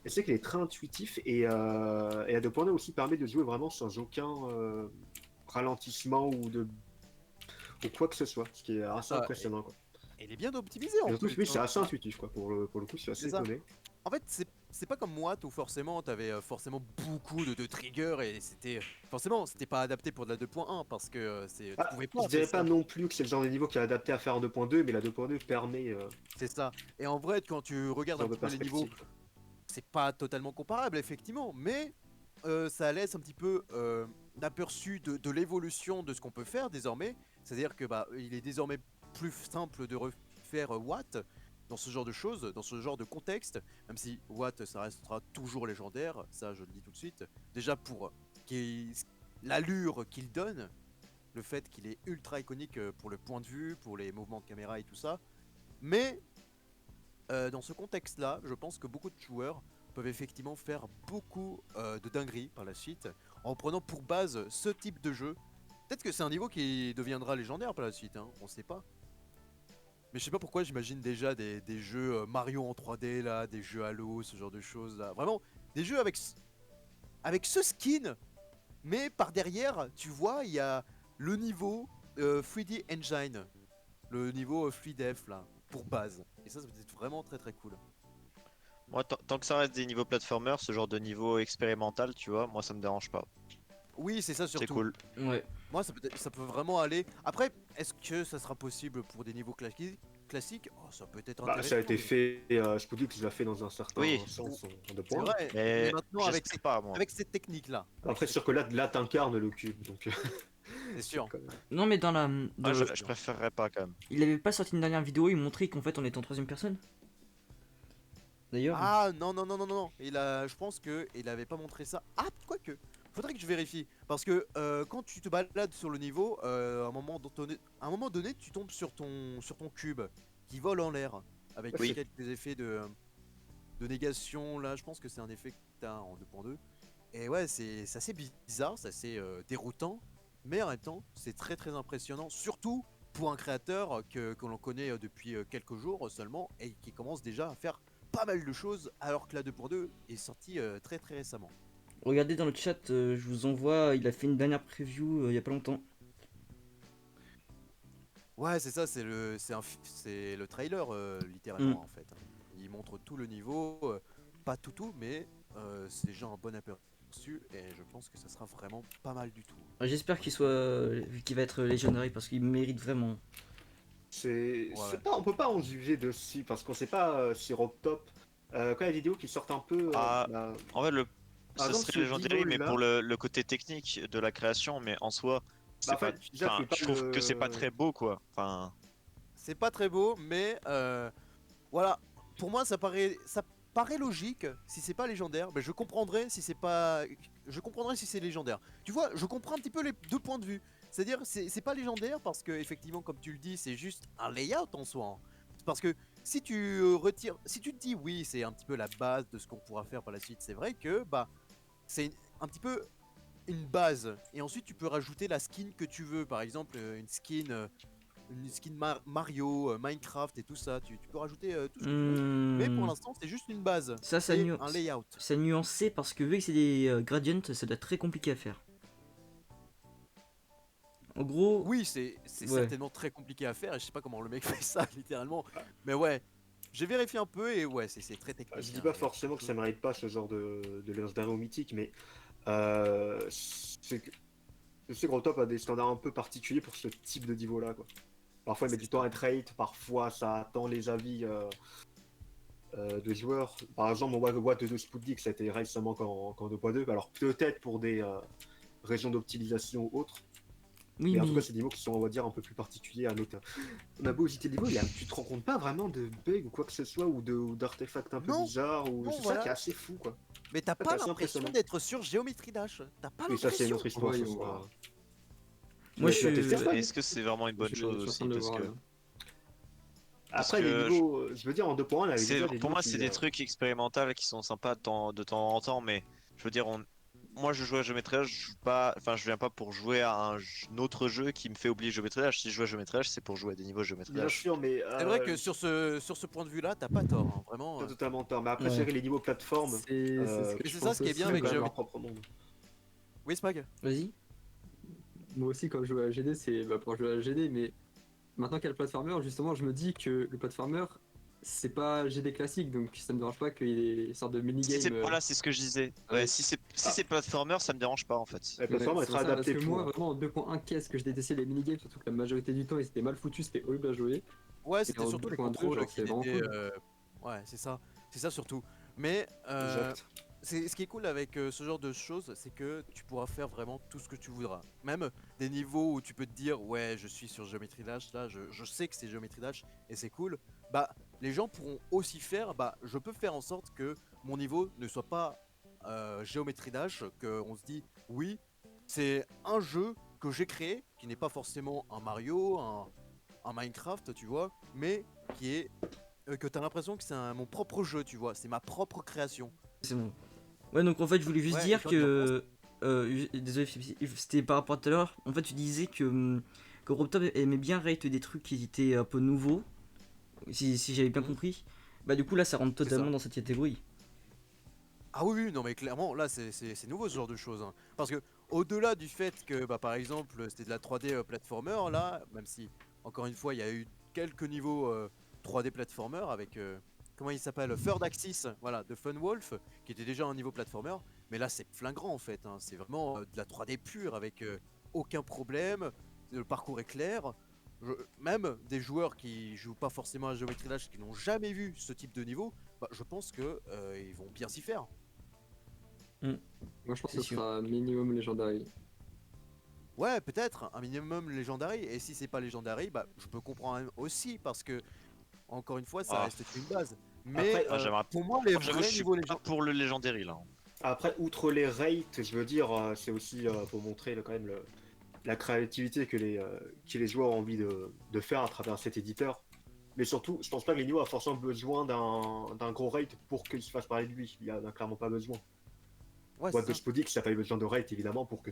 Et c'est qu'il est très intuitif et à deux points aussi permet de jouer vraiment sans aucun ralentissement ou quoi que ce soit, ce qui est assez Ah, impressionnant. Quoi. Et il est bien optimisé Et en surtout, plus. oui, c'est hein. assez intuitif. Quoi. Pour le coup, je suis assez C'est ça. étonné. En fait, c'est pas comme Watt où forcément t'avais forcément beaucoup de triggers et c'était forcément c'était pas adapté pour de la 2.1 parce que tu Ah, pouvais pas je faire dirais pas ça. non plus que c'est le genre de niveau qui est adapté à faire en 2.2, mais la 2.2 permet C'est ça. Et en vrai, quand tu ce regardes un genre de petit peu les niveaux, perspective. c'est pas totalement comparable effectivement, mais ça laisse un petit peu d'aperçu de l'évolution de ce qu'on peut faire désormais. C'est-à-dire que bah il est désormais plus simple de refaire Watt dans ce genre de choses, dans ce genre de contexte, même si Watt ça restera toujours légendaire, ça je le dis tout de suite. Déjà pour l'allure qu'il donne, le fait qu'il est ultra iconique pour le point de vue, pour les mouvements de caméra et tout ça. Mais dans ce contexte-là, je pense que beaucoup de joueurs peuvent effectivement faire beaucoup de dingueries par la suite en prenant pour base ce type de jeu. Peut-être que c'est un niveau qui deviendra légendaire par la suite, hein, on sait pas. Mais je sais pas pourquoi j'imagine déjà des jeux Mario en 3D là, des jeux Halo, ce genre de choses là. Vraiment, des jeux avec ce skin, mais par derrière, tu vois, il y a le niveau 3D Engine, le niveau FreeDef là, pour base. Et ça peut être vraiment très très cool. Moi, tant que ça reste des niveaux platformers, ce genre de niveau expérimental, tu vois, moi ça me dérange pas. Oui, c'est ça C'est surtout. cool. Ouais. Moi, ça peut vraiment aller. Après, est-ce que ça sera possible pour des niveaux classiques? Oh, ça peut être Bah, intéressant. ça a été fait, je peux dire que je l'ai fait dans un certain Oui. sens en deux C'est points. vrai. Mais maintenant, j'espère pas, moi. avec cette technique-là, Après, c'est sûr que là t'incarnes le cube, donc c'est sûr. quand même. Non, mais dans la. Moi, je préférerais pas quand même. Il avait pas sorti une dernière vidéo, il montrait qu'en fait on était en troisième personne. D'ailleurs. Ah non, non, non, non, non, non. Je pense que il avait pas montré ça. Ah, quoique. Faudrait que je vérifie. Parce que quand tu te balades sur le niveau, à un moment donné, tu tombes sur ton cube qui vole en l'air. Avec Oui. quelques effets de négation. Là, je pense que c'est un effet que t'as en 2.2. Et ouais, c'est assez bizarre, c'est assez déroutant, mais en même temps, c'est très très impressionnant, surtout pour un créateur que l'on connaît depuis quelques jours seulement et qui commence déjà à faire pas mal de choses alors que la 2.2 est sortie très très récemment. Regardez dans le chat, je vous envoie, il a fait une dernière preview il y a pas longtemps. Ouais, c'est ça, c'est le trailer littéralement en fait. Il montre tout le niveau, pas tout, mais c'est déjà un bon aperçu et je pense que ça sera vraiment pas mal du tout. J'espère qu'il va être Legendary parce qu'il mérite vraiment. C'est Ouais. pas, on peut pas en juger dessus parce qu'on sait pas si Rob Top, quand les vidéos qui sortent un peu, Ah, En fait, par ce exemple, serait ce Legendary, mais Devo-là, pour le côté technique de la création, mais en soi, bah, c'est en pas. fait, déjà, Enfin, c'est pas je trouve que c'est pas le. très beau, quoi. Enfin, C'est pas très beau, mais voilà. Pour moi, ça paraît logique. Si c'est pas légendaire, ben je comprendrais si c'est pas. Je comprendrais si c'est légendaire. Tu vois, je comprends un petit peu les deux points de vue. C'est-à-dire, c'est pas légendaire parce que effectivement, comme tu le dis, c'est juste un layout en soi, hein. Parce que si tu retires, si tu te dis oui, c'est un petit peu la base de ce qu'on pourra faire par la suite, c'est vrai que bah c'est un petit peu une base. Et ensuite, tu peux rajouter la skin que tu veux. Par exemple, une skin Mario, Minecraft et tout ça. Tu peux rajouter tout ce que tu veux. Mais pour l'instant, c'est juste une base. Ça, C'est un layout. ça nuancé parce que vu que c'est des gradients, ça doit être très compliqué à faire. En gros, Oui, c'est ouais. certainement très compliqué à faire et je sais pas comment le mec fait ça littéralement. Mais ouais, j'ai vérifié un peu et ouais, c'est très technique, Je dis hein. pas Il y a beaucoup forcément de que ça choses. mérite pas ce genre de légendary ou mythique, mais c'est que je sais que Rob Top a des standards un peu particuliers pour ce type de niveau-là, quoi. Parfois, il met C'est du temps ça. à être rate, parfois, ça attend les avis de joueurs. Par exemple, mon What de Sputnik, ça a été récemment qu'en 2.2. Alors, peut-être pour des raisons d'optimisation ou autres. Oui, Mais en tout cas, mais c'est des niveaux qui sont, on va dire, un peu plus particuliers à noter. On a beau visiter le niveau, tu te rends compte pas vraiment de bugs ou quoi que ce soit, ou d'artefacts un peu Non, bizarres, ou non, c'est ça qui est voilà. assez fou, quoi. Mais t'as Ça, c'est pas assez l'impression impressionnant. d'être sur Geometry Dash. T'as pas Et ça, c'est une l'impression. autre histoire, ce Voyons sera. voir. moi Tu l'as testé, je. Spag? est-ce que c'est vraiment une bonne chose Je suis en train aussi? de le voir là. Parce Après, les que niveaux, je veux dire, en 2.1, on avait déjà des pour niveaux moi, qui. c'est des trucs expérimentaux qui sont sympas de temps en temps, mais je veux dire, moi je joue à Geometry Dash, je joue pas, enfin je viens pas pour jouer à un autre jeu qui me fait oublier Geometry Dash. Si je joue à Geometry Dash, c'est pour jouer à des niveaux Geometry Bien Dash. sûr, mais C'est vrai que sur ce point de vue-là, t'as pas tort, hein, vraiment. t'as totalement tort. Mais après, Ouais. gérer les niveaux plateforme, C'est ce que Mais je c'est ça pense ce qui est bien aussi. c'est avec quand même Bah, leur propre monde. Oui, Spag. Vas-y. moi aussi, quand je joue à GD, c'est bah, pour jouer à GD, mais maintenant qu'il y a le platformer, justement, je me dis que le platformer, c'est pas GD classique, donc ça me dérange pas qu'il y ait une sorte de minigame. Voilà, c'est ce que je disais. Ouais, Avec... si c'est platformer, ça me dérange pas en fait. La Ouais, plateforme, elle c'est pour sera ça, parce adaptée que moi, pour. vraiment, en 2.1, qu'est-ce que je détestais les minigames, surtout que la majorité du temps, ils étaient mal foutus, c'était horrible à jouer. Ouais, Et c'était en surtout les 2.2, contrôles genre, qui c'est vraiment étaient. cool. Ouais, c'est ça. C'est ça surtout. Mais Exact. ce qui est cool avec ce genre de choses, c'est que tu pourras faire vraiment tout ce que tu voudras. Même des niveaux où tu peux te dire, ouais, je suis sur Geometry Dash, là, je sais que c'est Geometry Dash et c'est cool. Bah, les gens pourront aussi faire, bah, je peux faire en sorte que mon niveau ne soit pas Geometry Dash, qu'on se dit, oui, c'est un jeu que j'ai créé, qui n'est pas forcément un Mario, un Minecraft, tu vois, mais qui est que t'as l'impression que c'est mon propre jeu, tu vois, c'est ma propre création. C'est bon. Ouais, donc en fait, je voulais juste Ouais, et dire toi, tu en penses? que. Désolé, c'était par rapport à tout à l'heure. En fait, tu disais que Robtop aimait bien rate des trucs qui étaient un peu nouveaux. Si j'avais bien Mhm. compris. Bah, du coup, là, ça rentre C'est ça. totalement dans cette catégorie. Ah oui, oui, non, mais clairement, là, c'est nouveau ce genre de choses, hein. Parce que, au-delà du fait que, bah, par exemple, c'était de la 3D platformer, là, même si, encore une fois, il y a eu quelques niveaux 3D platformer avec, comment il s'appelle? Third Axis, voilà, de Funwolf, qui était déjà un niveau platformer, mais là, c'est flagrant, en fait, hein. C'est vraiment de la 3D pure, avec aucun problème, le parcours est clair. Même des joueurs qui jouent pas forcément à Geometry Dash, qui n'ont jamais vu ce type de niveau, bah, je pense que ils vont bien s'y faire. Moi, je pense C'est que ce sûr. sera minimum Legendary. Ouais, peut-être un minimum Legendary, et si c'est pas Legendary, bah je peux comprendre aussi parce que encore une fois, ça Ah, reste une base. Mais Après, pour moi, les j'avoue, je vrais suis niveaux pas pour le Legendary là. après, outre les rates, je veux dire, c'est aussi pour montrer quand même la créativité que les joueurs ont envie de faire à travers cet éditeur. Mais surtout, je pense pas que les niveaux a forcément besoin d'un gros rate pour qu'il se fasse parler de lui. Il y en a clairement pas besoin. Ouais, boîte c'est de ça. Spodix, ça n'a pas eu besoin de raid évidemment pour que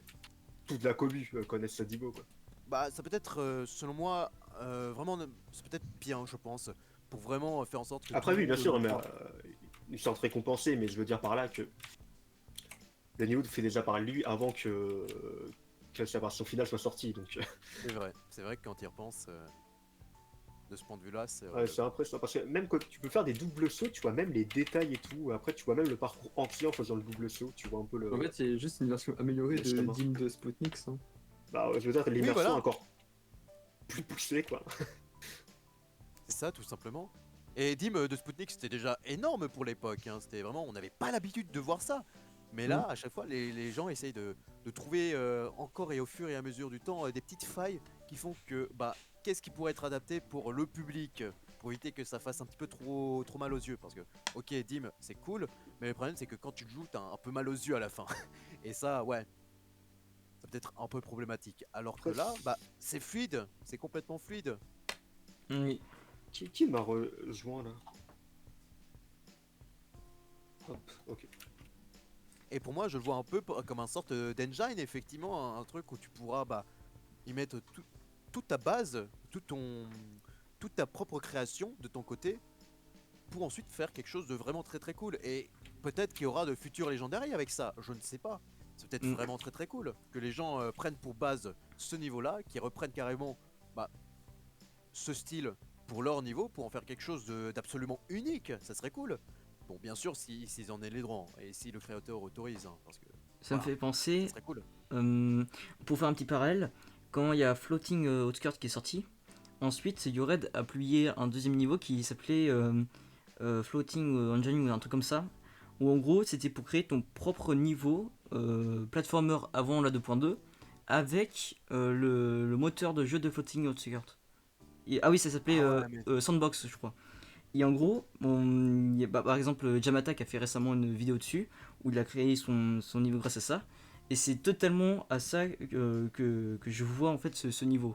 toute la commu connaisse ce niveau quoi. Bah, ça peut être, selon moi, vraiment, c'est peut-être bien, je pense, pour vraiment faire en sorte que tout Après le oui bien monde sûr, le mais voit. ils sont récompensés, mais je veux dire par là que Danny fait déjà parler de lui avant que sa version finale soit sortie, donc C'est vrai que quand il repense, de ce point de vue-là, c'est ouais, vrai. c'est impressionnant parce que même quand tu peux faire des doubles sauts, tu vois même les détails et tout. Après, tu vois même le parcours entier en faisant le double saut. Tu vois un peu En le, fait, c'est juste une version améliorée le de schéma. Dim de Sputnik, ça. Bah, ouais, je veux dire, Oui, l'immersion voilà, encore plus poussée quoi. c'est ça, tout simplement. Et Dim de Sputnik, c'était déjà énorme pour l'époque, hein. C'était vraiment, on n'avait pas l'habitude de voir ça. Mais là, à chaque fois, les gens essayent de trouver encore et au fur et à mesure du temps des petites failles qui font que, bah, qu'est-ce qui pourrait être adapté pour le public pour éviter que ça fasse un petit peu trop mal aux yeux. Parce que, ok, Dim, c'est cool, mais le problème, c'est que quand tu le joues, t'as un peu mal aux yeux à la fin. Et ça, ouais, ça peut être un peu problématique. Alors que Après, là, bah, c'est fluide, c'est complètement fluide. Oui. qui m'a rejoint là? Hop, ok. Et pour moi, je le vois un peu comme un sorte d'engine, effectivement, un truc où tu pourras bah, y mettre toute ta base, toute ta propre création de ton côté, pour ensuite faire quelque chose de vraiment très cool. Et peut-être qu'il y aura de futurs légendaires avec ça, je ne sais pas. C'est peut-être Mm. vraiment très cool que les gens prennent pour base ce niveau-là, qui reprennent carrément bah, ce style pour leur niveau, pour en faire quelque chose d'absolument unique, ça serait cool. Bon, bien sûr, s'ils en aient les droits, et si le créateur autorise, hein, parce que Ça me voilà, fait ça penser, serait cool. pour faire un petit parallèle, quand il y a Floating Outskirt qui est sorti, ensuite Yored a publié un deuxième niveau qui s'appelait Floating Engine ou un truc comme ça, où en gros c'était pour créer ton propre niveau platformer avant la 2.2 avec le moteur de jeu de Floating Outskirt. Ah oui, ça s'appelait Ah ouais, mais Sandbox, je crois. Et en gros, par exemple, Jamata qui a fait récemment une vidéo dessus, où il a créé son niveau grâce à ça. Et c'est totalement à ça que je vois en fait ce niveau.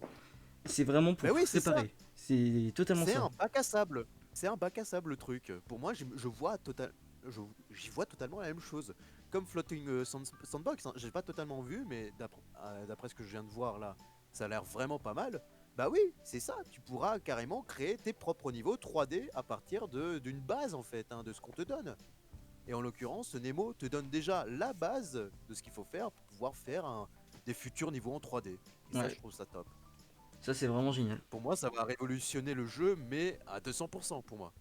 C'est vraiment pour oui, c'est ça. préparer. C'est totalement C'est ça. un bac à sable. C'est un bac à sable le truc. Pour moi, j'y vois totalement la même chose. Comme Floating Sandbox, hein. J'ai pas totalement vu, mais d'après ce que je viens de voir là, ça a l'air vraiment pas mal. Bah oui, c'est ça. Tu pourras carrément créer tes propres niveaux 3D à partir d'une base en fait, hein, de ce qu'on te donne. Et en l'occurrence, Nemo te donne déjà la base de ce qu'il faut faire pour pouvoir faire des futurs niveaux en 3D. Et ça, Ouais, je trouve ça top. ça c'est vraiment génial. Pour moi, ça va révolutionner le jeu, mais à 200% pour moi.